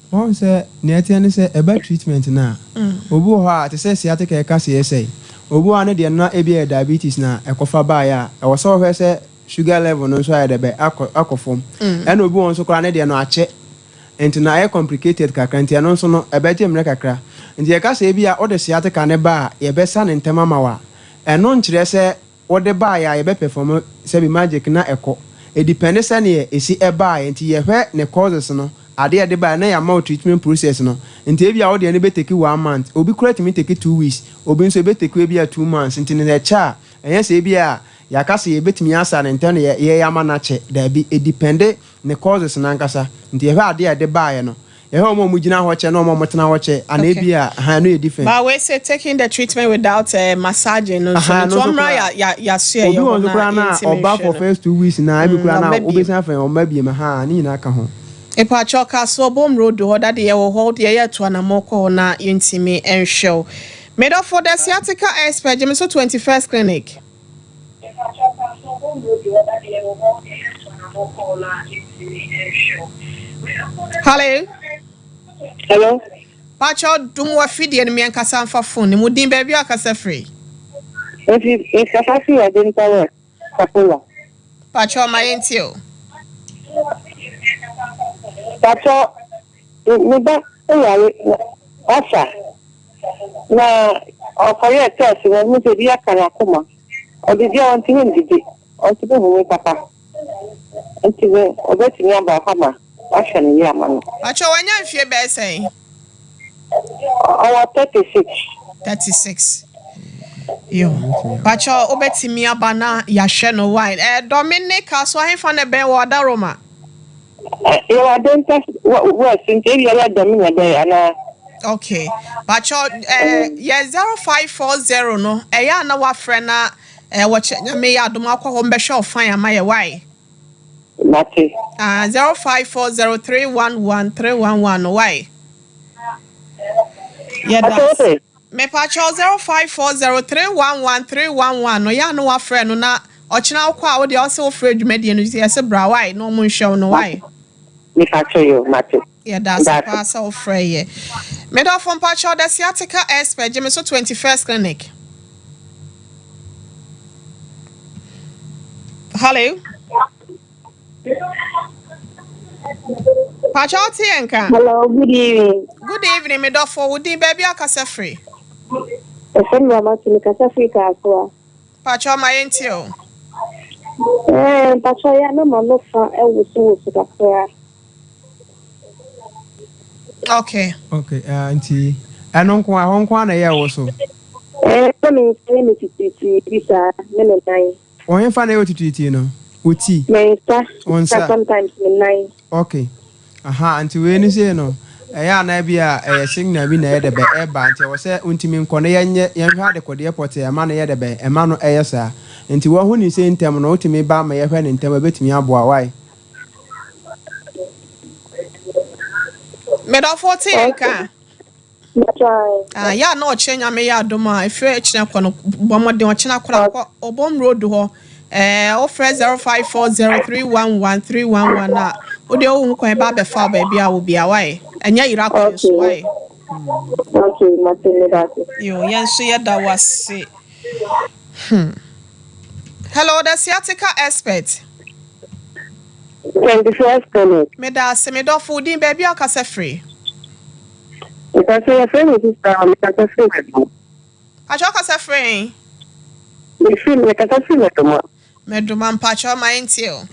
One say near say about treatment na. Obu ha te say sciatica e kase say. Obu ane de na e be diabetes na e kofa ba ya. E wo so hwe say sugar level no so ya de be akofom. E na obu won so kra ne de no ache. Enti na e complicated kakra enti no so no e be je mre kakra. Enti e kase bi a o de sciatica ne ba ye be sa ne ntema ma wa. E no nkire say o de ba ya ye be perform say bi magic na eko. E depend say ne esi e ba enti ye hwe ne causes no. Ade ba na ya ma treatment process no nti e bia wo de ne be take 1 month obi correct me take 2 weeks obi nso be take e bia 2 months nti ne cha enye se bia ya kase ye betimi asa ne ntene ye ya ma na che da bi e depend ne causes na nkasa nti ye hwe ade ba ye no ye hwe mo gina ho che no mo motena ho che ana e bia ha no e different but we say taking the treatment without massaging no so amra ya share you obi on na oba for first 2 weeks na e bi kura na obi san fa o ma bi ma ha ni na ka ho Epa choka so bom road ho that ye wo hold ye to anamoko na yintimi enshow. Made up for the sciatica expert Jim so 21st clinic. Epa choka so bom road ho that ye wo hold ye to anamoko na yintimi enshow. Hello. Hello. Pacho dum wa fidie ne me nkasa mfa phone mu din ba bi akasa free. If kasa free I didn't tell Kapola. Pacho ma yentio. Pacho me ba ofa na okoye test we mu se dia kana kuma odidi on tin ndidi on ti be mu papa anti we obeti ni aba hama asha ni ya manu Pacho wanya mfie be sen our 36 yo Pacho obeti mi aba na ya hwe no wine Dominic aso ahemfa na be wo da Roma you are dental worse in area like Dominic there ana okay Pacho yeah 0540 no ya na wa frɛ na wo me ya dom akɔ ho mbɛhwɛ ofan amaye why Mate 0540311311 why yeah that's me Pacho 0540311311 no ya no wa frɛ no na Ochina kwa wo de also afraid dwumadi no say bra why no mo nhwe no why. Me catch you, Matthew. Yeah, that's a pass of frey. Middle from Pacho, the sciatica expert, Jimmy so 21st clinic. Hello. Pacho Tienka. Hello, good evening. Good evening, middle for Woody baby Akasa free. A friend of Martin Casafrica as well. Pacho my entio. Pacho, I know my love for everything to the Okay. Okay, auntie. Ɛno nko a hɔ nko a na ɛyɛ wo so. Coming to titi visa, no nine. Ɔyɛ fa na ɛyɛ otititi no. Oti. Mensa, sometimes nine. Okay. Aha, auntie we ni say no. Ɛyɛ ana bi a ɛyɛ signal bi na ɛyɛ de bɛ ɛba nti wɔ sɛ untimi nkɔ na yɛhwɛ ade kɔde airport ɛma na ɛyɛ de bɛ ɛma no ɛyɛ saa. Nti wɔ ho ni sɛ ntɛm no utimi ba ma yɛhwɛ ne ntɛm betumi aboa why. Middle 14 ka. Ya na ochenya me ya adoma efe echina kono bomode ochina kora ko obom road ho ofre 0540311311 na ode ohun ko e ba be fa ba bia wo bia why enya ira ko so why. Okay, Martin that. Yo yenso ye da wase. Hello, the sciatica expert. 21st clinic. Me da se me do foodin baby akasa free. Because your friend is because I feel it. Pacho akasa free. You feel like I feel it more. Me do man pacho my entio.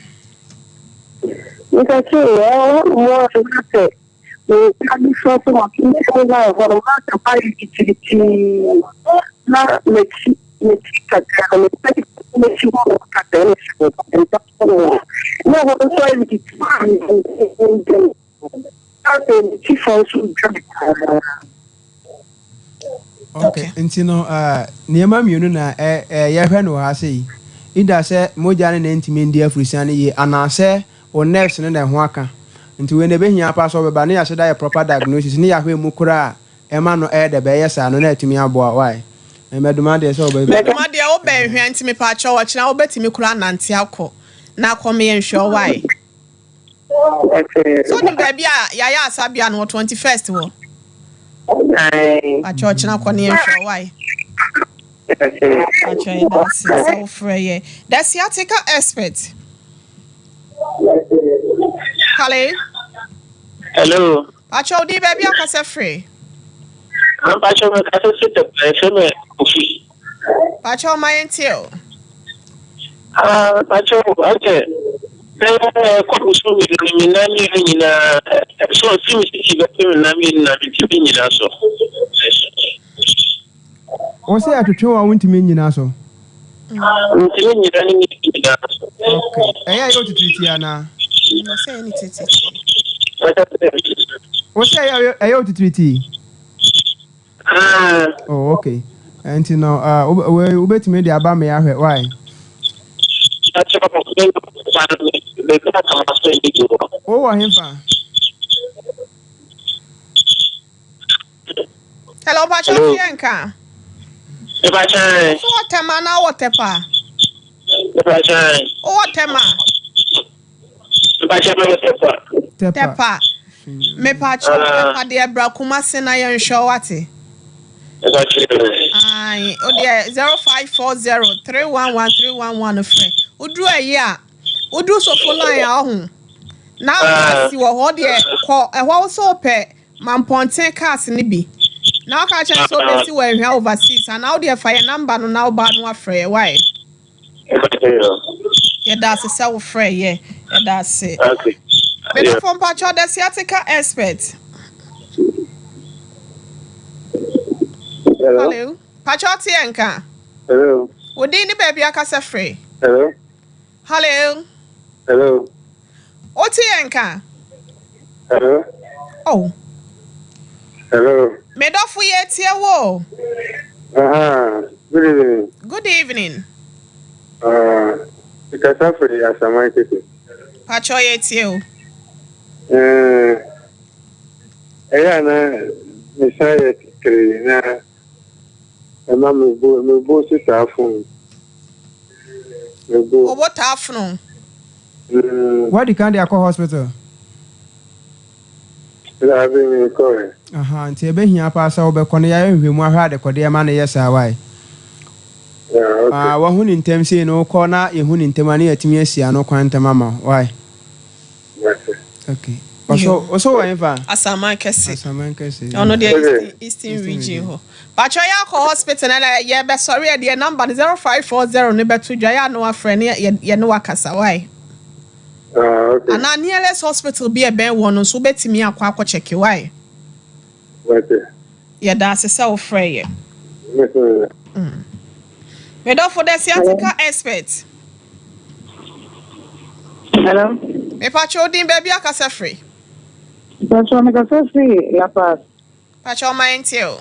Because more to say. We can be sure to walk in the over for a lot of high utility. Not make you cut and make you want to cut the and that's all. No, what I'm trying to find. Okay, nti no niema mienu na yɛhwɛ no ha sei. Ida sɛ moja ne ntimi ndi afurisa ne ye anase o nerves ne na ho aka. Nti we ne behia pa so beba ne yɛhyɛ da proper diagnosis ne yɛhwɛ mu kura ɛma no de be yɛ sa no na atumi aboa why. Meduma de sɛ oba. Meduma de o ben hwɛ ntimi pa cha wo kyena wo betimi kura nante akɔ. Na akɔ me nhwɛ why. So the baby ya asabia no 21st wo. Pacho china kwa ni ehwe why. Pacho e da so frey. The sciatica expert. Hello. Pacho di baby akasa free. I'm Pacho me kasa sit up me ofi. Pacho my entio. Pacho okay. Kwa uso mi na so si mi si be na mi ti nyina so. O se atwetwe wa wontimi nyina so. Ntimi nyina ni nyina so. Okay. Ɛyɛ yɛ otititi ana. No say any titi. O se ɛyɛ otititi. Oh, okay. Nti no we betimi de aba me ahwɛ why. Oh, himfa. Hello, Pacho Tienka. Pacho. So what tema na what tepa? Pacho. Oh, what tema? Pacho tepa. Me Pacho tepa de bra Kumasi na yen show wati. Aye, o de 0540311311 frɛ. Udru ayi a, udru so phone line a ho. Na asi wo ho de kɔ ɛhɔ so pɛ mamponten cars ne bi. Na aka kyerɛ so be si wo ehwa overseas and now de fa your number no na ba no afrɛ why. Yeah, that's a self frɛ yeah. That's it. Okay. Me the phone Pacho the sciatica expert. Hello. Pacho Tienka. Hello. Wodi ni baby akasa free. Hello. Hello. Hello. Otienka. Hello. Oh. Hello. Medofu ye tie wo. Good evening. Good evening. Because I'm free as a market. Pacho ye tie o. Na Messiah na me bo si ta phone. Or what afternoon? What the kind of hospital? Nti ebe hia pa sa obekọ ya ehwemu ahwa de kode ma na yesa why wa hu ni ntem sei no ko na yehu ni ntem na yatimi asia no kwanta mama why okay also wa infa Asaman kese ono the eastern region ho pacho ya ko hospital na ye be sorry the number 0540 ne beto dwa ya no afre ne ye no wakasa why okay. And na nearest hospital be e ben won so betimi akwa check why. Yeah, that's a self free. We don't for the scientific expert. Hello. Me pacho din baby akasa free. Pacho me kasa free la paz. Pacho my entail.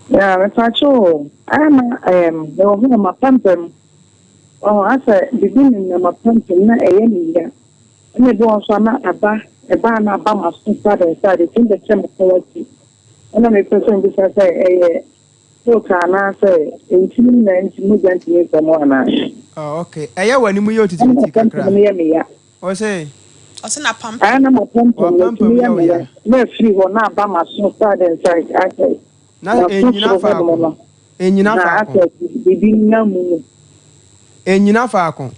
Yeah, me pacho. No my pampem. Oh, I said beginning my pampem na ya. Me do so na aba na aba ma so father side in the term quality. And I'm a person who says, so can I say, 18 months, movement from one. Oh, okay. Aya wani mu yo tititi kakra. O say. O say na pump. I am a pump. No free one na ba ma so father inside. I say. Na enyina fa akon. Enyina fa akon. Bibi na mu. Enyina fa akon.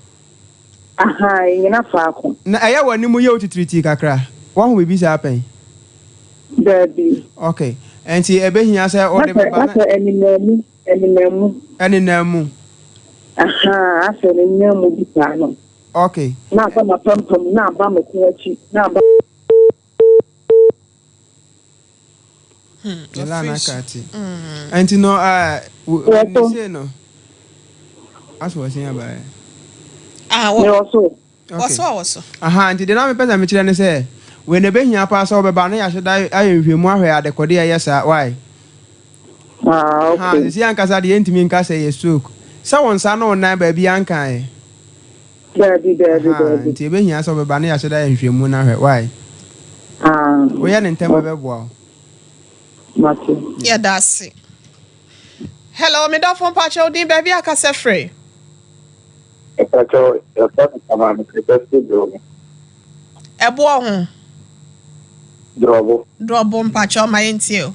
Aha, enyina fa akon. Na aya wani mu yo tititi kakra. Wa hu bibi sa apen. Daddy. Okay. And see ebe hia say o de baba na eninamu. Aha, ase eninamu bi pa no. Okay. Na ba ma pam na ba me ko achi. Na ba Ela na kati. And no we say no. As was here by. also. Also. Aha, and the na me pesa me kire ne say we ne behia pa so beba na ya hweda ayehwemu ahwe adekode ya yesa why Okay. Ha si ankasa de ntimi nka say stroke sa won sa na onan ba bi ankan e Daddy. Nti behia so beba na ya hweda ayehwemu na hwe why we ya ne ntem bebo Mate. Yeah, that's it. Hello, me do phone pacho din baby akasa free. Pacho, eu posso chamar no drogo. Ebo ho. Drobo pacho my entail.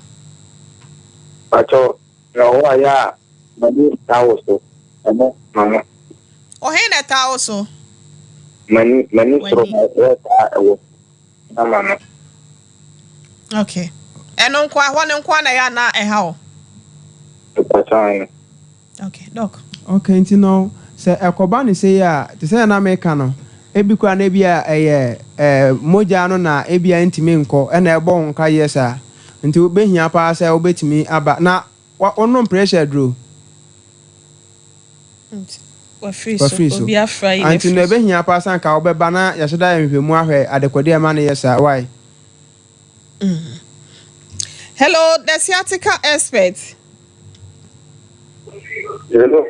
Pacho, no ya mani taoso. Amo mama. O he na taoso. Mani tro mama. Okay. Eno nkwa ho nkwa na ya na eha o. Pacho. Okay, doc. Okay, nti no se ekoba ne say ya te say na me ka no ebi kwa na bia moja no na ebia ntimi nko na ebo nka yesa nti obehia pa say obetimi aba na ono pressure draw wa free so obi afra ile anti na ebehia pa san ka obeba na yaseda nhwemu ahwe adekode ma na yesa why Hello, the sciatica expert. Hello.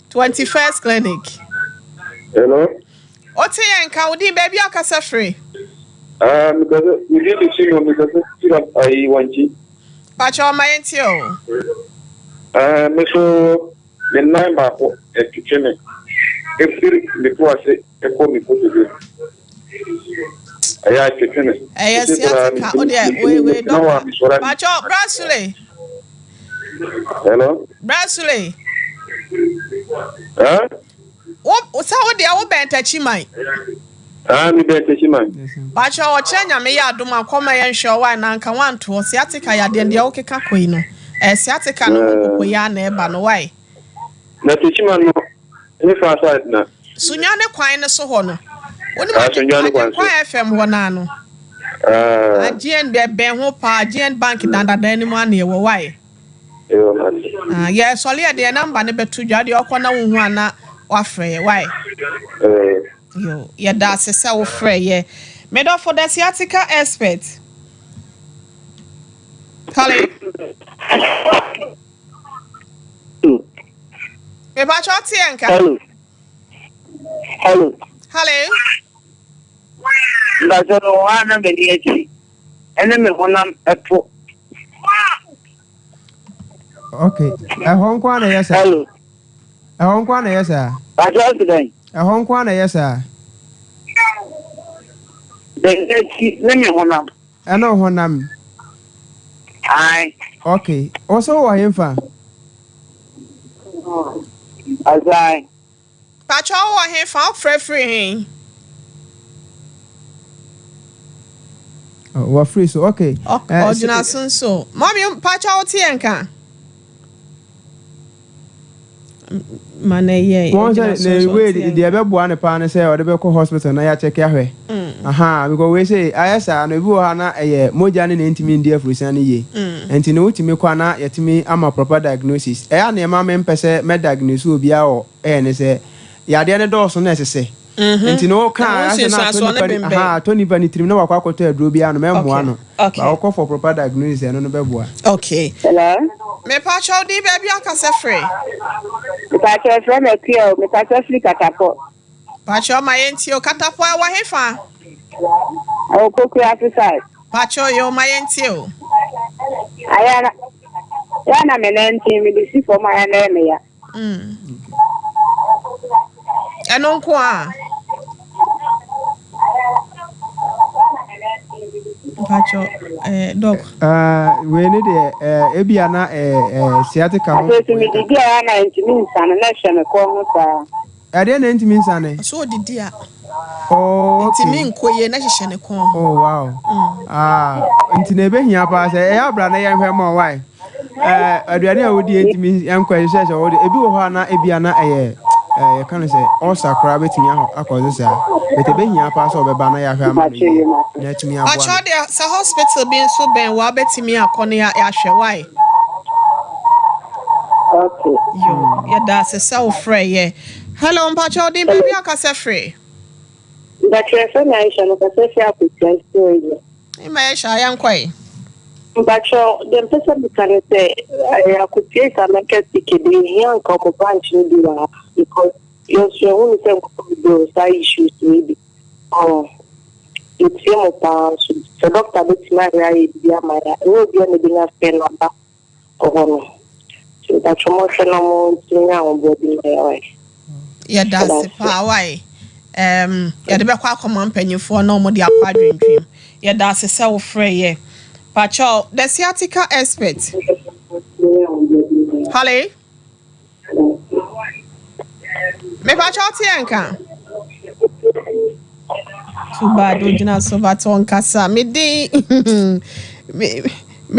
21st clinic. Hello. Oti enka odi baby akasa free. Because we need to see because I want you. Pacho my entail. So the number for a kitchen. If before I say a call me put it. I kitchen. Yes, yes, we don't. Pacho Brasule. Hello. Brasule. Huh? Sa wo dia wo bentachi man. Mi bentachi man. Pacho o chenya me ya adom akoma ye nhwe wa na nka wanto siatica ya de o keka koi no. Siatica no kokoi ya na eba no why. Na techi man no. Ni fa side na. Sunyane kwan ne so ho no. Oni ma sunyane kwan FM ho na no. Agien be ben ho pa agien bank dandada ni mu ana ye wo why. Yes, only the number ne betu dwa de okona wo hu ana wafre why. Yo, yeah, that's a so free, yeah. Made up for the sciatica expert. Hello. Me ba choti enka. Hello. That's no one na me die. Ene me honam eto. Okay. Hon kwa na yesa. Hello. Ehon kwa na yesa. Pacho today. Ehon kwa na yesa. Let me honam. Eno honam. Aye. Okay. Also wa hemfa. Azai. Pacho wa he fa free. Wa free so okay. Original so. Mommy Pacho oti enka. Mane ye. Won say na we the ebeboa ne pa ne say o de be ko hospital na ya check ahwe. Aha, because we say ayesa no bi wo ha na eye moja ne ntimi ndi afrusan ne ye. Enti ne wutimi kwa na yetimi ama proper diagnosis. E ya na ma me mpese me diagnose obi a o ne say ya de ne do so na sese. Enti no ka na Tony Bani trim na wakwa akoto aduro bi ano memmoa no. Ba okọ for proper diagnosis no no beboa. Okay. Hello. Me Pacho di baby akase free. Me Pacho free me kio, me Pacho free katapo. Pacho my entio katapo wa he fa. O koku outside. Pacho yo my entio. Ayana. Yana menenti me disi for my name ya. Eno nko a. Pacho dog. We need ebia na sciatica ho. Aso mi di dia na ntimi nsane na hwe me ko ho sa. Ade na ntimi nsane. So didi a. Oh. Ntimi nkoye na hye ne ko. Oh wow. Ntine ebehia pa se e abra na ye hwe mo why. Aduane a wodi ntimi enkoye hye wo de ebi wo ho na ebia na you can say also crab it in your accounts, but a behia pass over banner. I have my let me. I tried the hospital being so bad, while betting me a corner asher. Why? Okay, yeah, that's a self free. Hello, Pacho, the baby, I can say free. That your information of a social story. In my I am quite. Pacho, the person can say, I could take a market ticket in here and come branch in the because your own those issues maybe. It's your pass. The doctor looks like I will be anything a spell number. So that's emotional on body. Yeah, that's the power. Yeah, the back command penny for no more the aquarium dream. Yeah, that's a self free. Pacho, the sciatica expert. Holly? Me Pacho Tianka. Too bad, Ojina Sovaton Casa. Me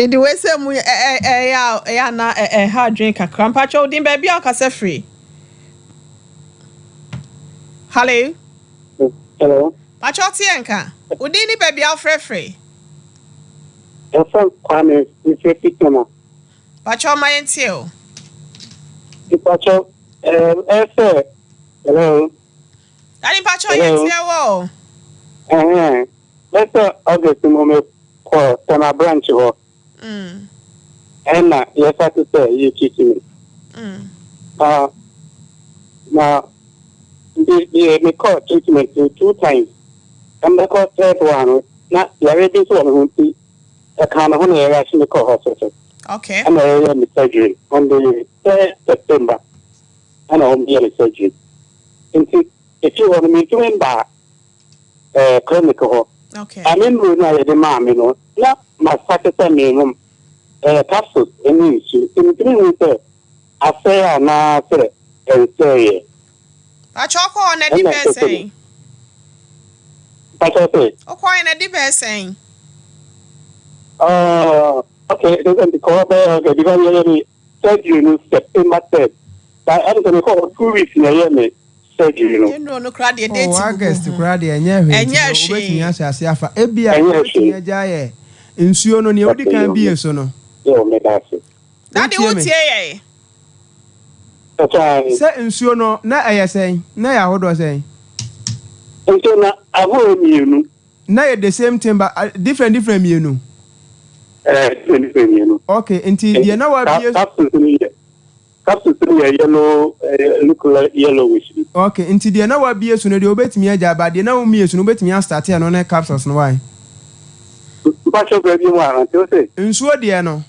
the way some a hard drink a cramp. Pacho, dim baby, I'll cast free. Holly? Hello? Pacho Tianka. Udini baby, I'll free. Efo kwame ife pikema. Pacho my entio. Pacho efe. Hello. Dani Pacho entio wo. Efe August mo ko tona branch ho. Ena yesa to say you teach me. Na me call treatment 2 times. And the call third one na you already so on I can't have any reaction to hospital. Okay. I'm already in surgery on the 3rd September. And I'm in surgery. If you want me to remember clinical, okay. I'm in room I the mom, you know, not my secretary minimum capsules and issue. In 3 weeks, I say, I'm not and say, I chalk on a deep saying. But I say, oh, quite a deep saying. Okay, doesn't the call okay, because you surgery September 3rd. I'm going to call 2 weeks in a surgery. You know, no crowd, your date. August, crowd, and yeah, she has a siafa. Ebia, Jaye, in Siono, you can be a sono. That the wood here. Say in Siono, na I say, na I would say. And so I won't you. Na the same thing, but different, you know. Okay, until you know what capsules yellow look yellowish. Okay, until you know what be as soon as you bet me a job, but you know me as soon bet me a start here on a capsules. Why? But you one, you say. In so, dear, no.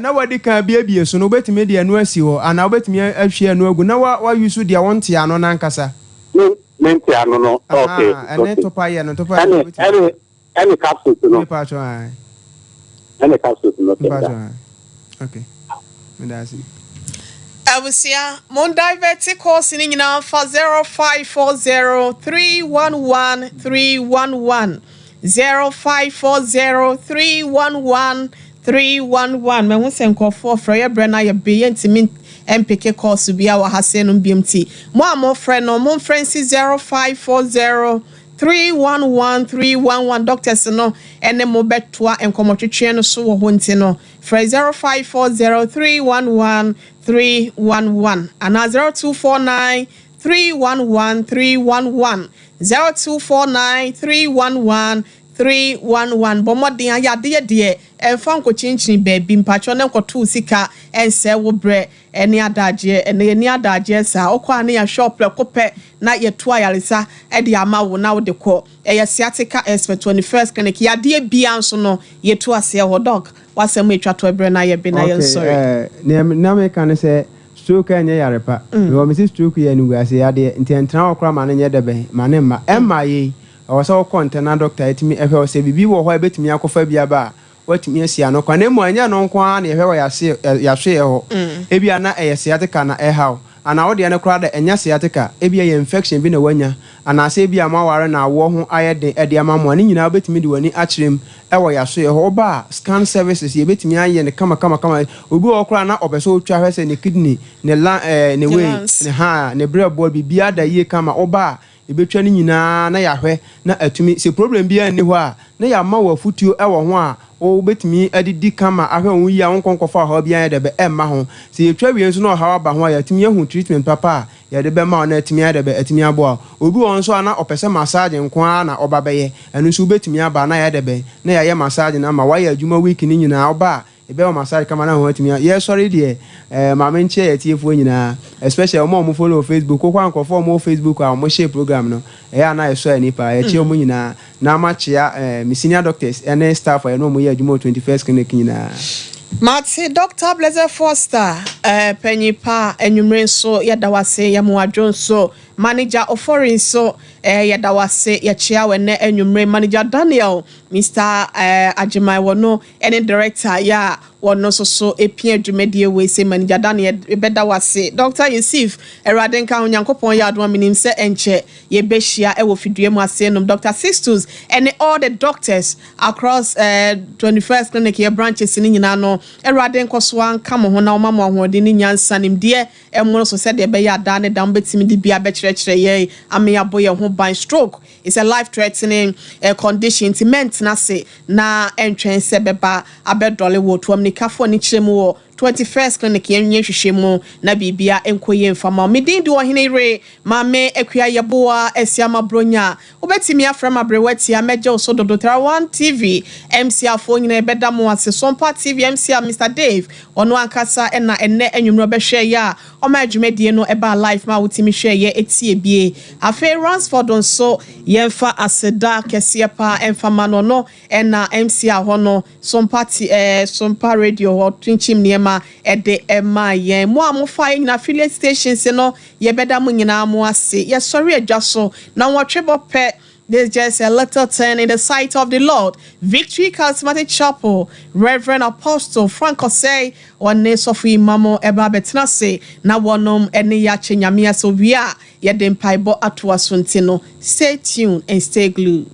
na wadi kan bia so no betimi de anu asi ho ana obetimi ahwe anu agu na wa use de wonte ano na nkasa menti ano no okay ene to pa ye no to pa any capsule no pa cho ai any capsule no okay medasi Abusia mon divert course in nyina for 0540311311 0540311311 me hu senkofo fra ye bre na ye be yentimi MPK course bia wa hase no BMT mo amo frɛ no mo Francis 0540311311 doctors no ene mo betoa enkomotwetwe no so wo ho nti no fra 0540311311 and 0249311311 0249311311 bomodin ayade de emfa nkochinchini baabi mpacho ne nkoto sika ense wo bre eni adaje sa okwa ne ya shop lekope na yeto ayalisa e de ama wo na wo de ko e sciatica expert 21st clinic yade bia nso no yeto ase ho dog wasem etwato ebre na ye bi na ye sorry na me kan say stroke enye yarepa we me stroke ye nu ase yade ntentra okra ma ne nye debe ma ne ma emma ye o so content doctor etimi efe o se bibi wo ho ebetimi akofa bia ba watimi asia no kwa na mu anya no kwa na efe wo yahwe ho ebia na sciatica na how ana wo de ne kra da enya sciatica ebia ye infection bi na wanya ana ase ebia ma ware na wo ho ayede ede ama mo ani nyina betimi de wani akyerem ewo yahwe ho ba scan services ye betimi aye ne kama obi wo kra na obeso otwa hwese ne kidney ne ne way ne brain ball bibia da ye kama oba ebetwa ni nyina na yahwe na atumi se problem bia ni ho a na ya ma wa futuo ewo ho a o betimi adidi kama ahwe won yi a won konkofa ha bia de be emma ho se yetwa wie nso na ha ba ho a yatimi ahu treatment papa ya de be ma na atimi ade be atimi abo obi won so ana opese massage nko a na oba beye anu so betimi aba na ya de be na ya ye massage na ma wa ya adwuma week ni nyina oba ebe o massage kama na ho atimi ye sorry de ma menche ya tiefo nyina especially mo follow Facebook ko kwa nkofo mo Facebook a mo share program no ya na eso ani pa ya chi o mo nyina na ma chia mi senior doctors and staff ya no mo ya adwuma 21st clinic nyina Mati Dr. Blazer Foster penyipa enwumre so yadawase yamuadwo so manager of foreign so yadawase yachia wene enwumre manager Daniel Mr. Ajimai wono any director ya wono so epia dwumedie we say manager Daniel bedawase Dr. Yusuf erade nka onyankopon ya adwa minim se enche ye behia e wo fidue mu ase nom Dr. Sistus and all the doctors across 21st clinic here branches ni nyina no erade nkoso anka mo ho na omamo ahode ni nyansa nim de emmo so se de be ya da ne dam betimi di bia be kire ye ame aboye ho ban stroke is a life threatening condition ti na se na entwen se beba abedole wo tuam ni kafo ni chiremu wo 21st clinic yenye hwehwemu na bibia enkoye mfama medin di ohene re mame akua yeboa esiama bronya obetimi afra mabrewati ameje so dodotra 1 TV MC afo nyina ebeda mo ase Sompa TV MC Mr Dave ono ankasa ena enne enwumro behwe ya o ma adwumedie no eba live ma wotimi hwe ye etie bie afa Ransford nso yemfa aseda kese pa emfama no ena MC ahono Sompa radio ho twinchim niema ede ema ye mo amofa nyina affiliate stations no ye beda mo nyina mo ase ye sorry adwaso na wotwebo pe. There's just a little turn in the sight of the Lord. Victory Charismatic Chapel, Reverend Apostle Franco say, one ne Sophie Mamo Eba Betnase, na wonom eni ya chenyamia so via ye dem paibo atwa suntino. Stay tuned and stay glued.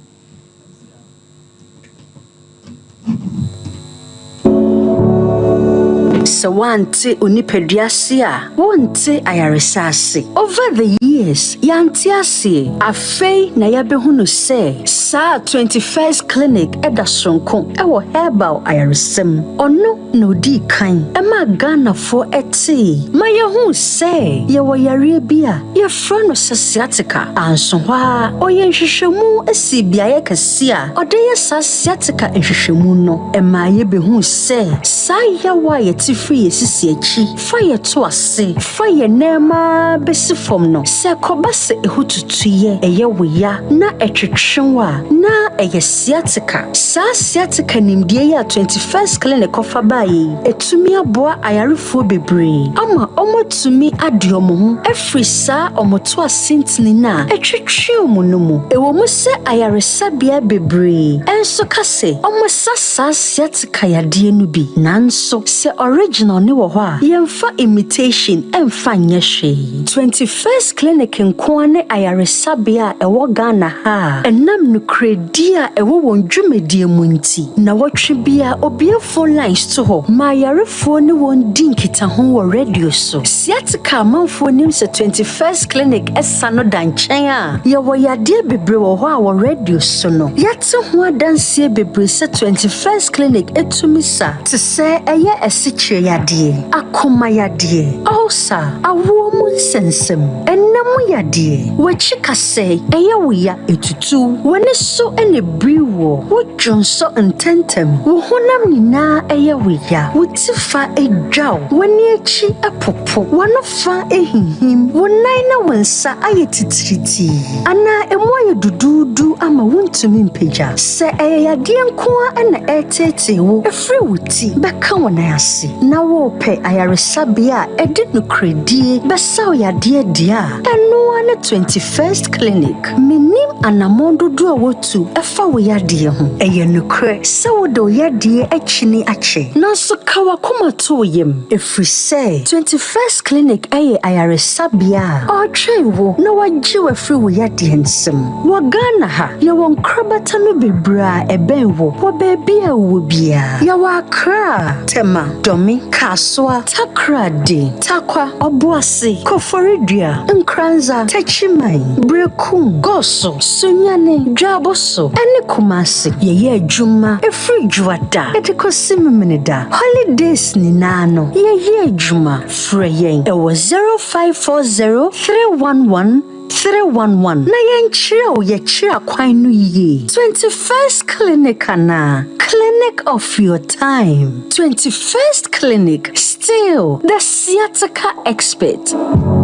So wante onipaduase a wonte ayaresase over the years yantiase afei na yabehunu se sa 21st clinic edasonko ewo herbal ayaresem ono no di kan ema Ghana for eti mayehu se yewo yare bia ye fro no sciatica anso hwa oyenhwehwemu asibia ye kase a ode ye sciatica enhwehwemu no ema ye behu se sa yawa ye ti free sisi echi fire to ase fire nema besi fom no se kobase ehututuye eye weya na etwetwenwa na eye sciatica sa sciatica nimdie ya 21st clinic of abayi etumi aboa ayarefo bebre ama omotumi adiomo ho efri sa omoto asintini na etwetwe omunumu ewo mu se ayaresabia bebre enso kase omosasa sciatica yade no bi nanso se original ne wo ho a yemfa imitation emfa nyehwe 21st clinic nkoane ayaresabia ewo Ghana ha enam no kredia ewo wondwumedie munti na wotwe bia obia phone lines to ho ma yarefo ne won dinkita ho wo radio so sciatica manfo nim se 21st clinic esa no danchen a ye wo yade bebre wo ho a wo radio so no yate ho adanse bebre se 21st clinic etumisa te se eye esichire yade akoma yade osa awo mu sensem enam yade wachi kase eye wuya etutu wone so ene briwo wo jonso ntentem wo honam nina eye wuya wotifa edwaw wone echi epopo wono fa ehihim wonai na wonsa ayetitiriti ana emoye dududu ama wontumi mpeja se eye yade nkoa ena etete wo efri wuti beka wona ase na wo pe ayaresabia ede no kredie besa yade dia eno ana 21st clinic minim anamondo do wotu efa wo yade ho eye nukre se wo do yade achini ache nanso kawa komato yem efri se 21st clinic eye ayaresabia otwewo na wagye wafri wo yade nsem wo Ghana ha ye won krabata no bebra ebenwo wo baby a wo bia ya wa kra tema domi kaswa takrade takwa obuase koforidua nkranza tachimai brekum goso sunyane dwaboso ene kumase ye adwuma efri dwada etikosimmenida holidays ni nano ye adwuma freyen ewo 0540 311 311 na yenchira yechira kwan no ye 21st clinic na clinic of your time 21st clinic still the sciatica expert.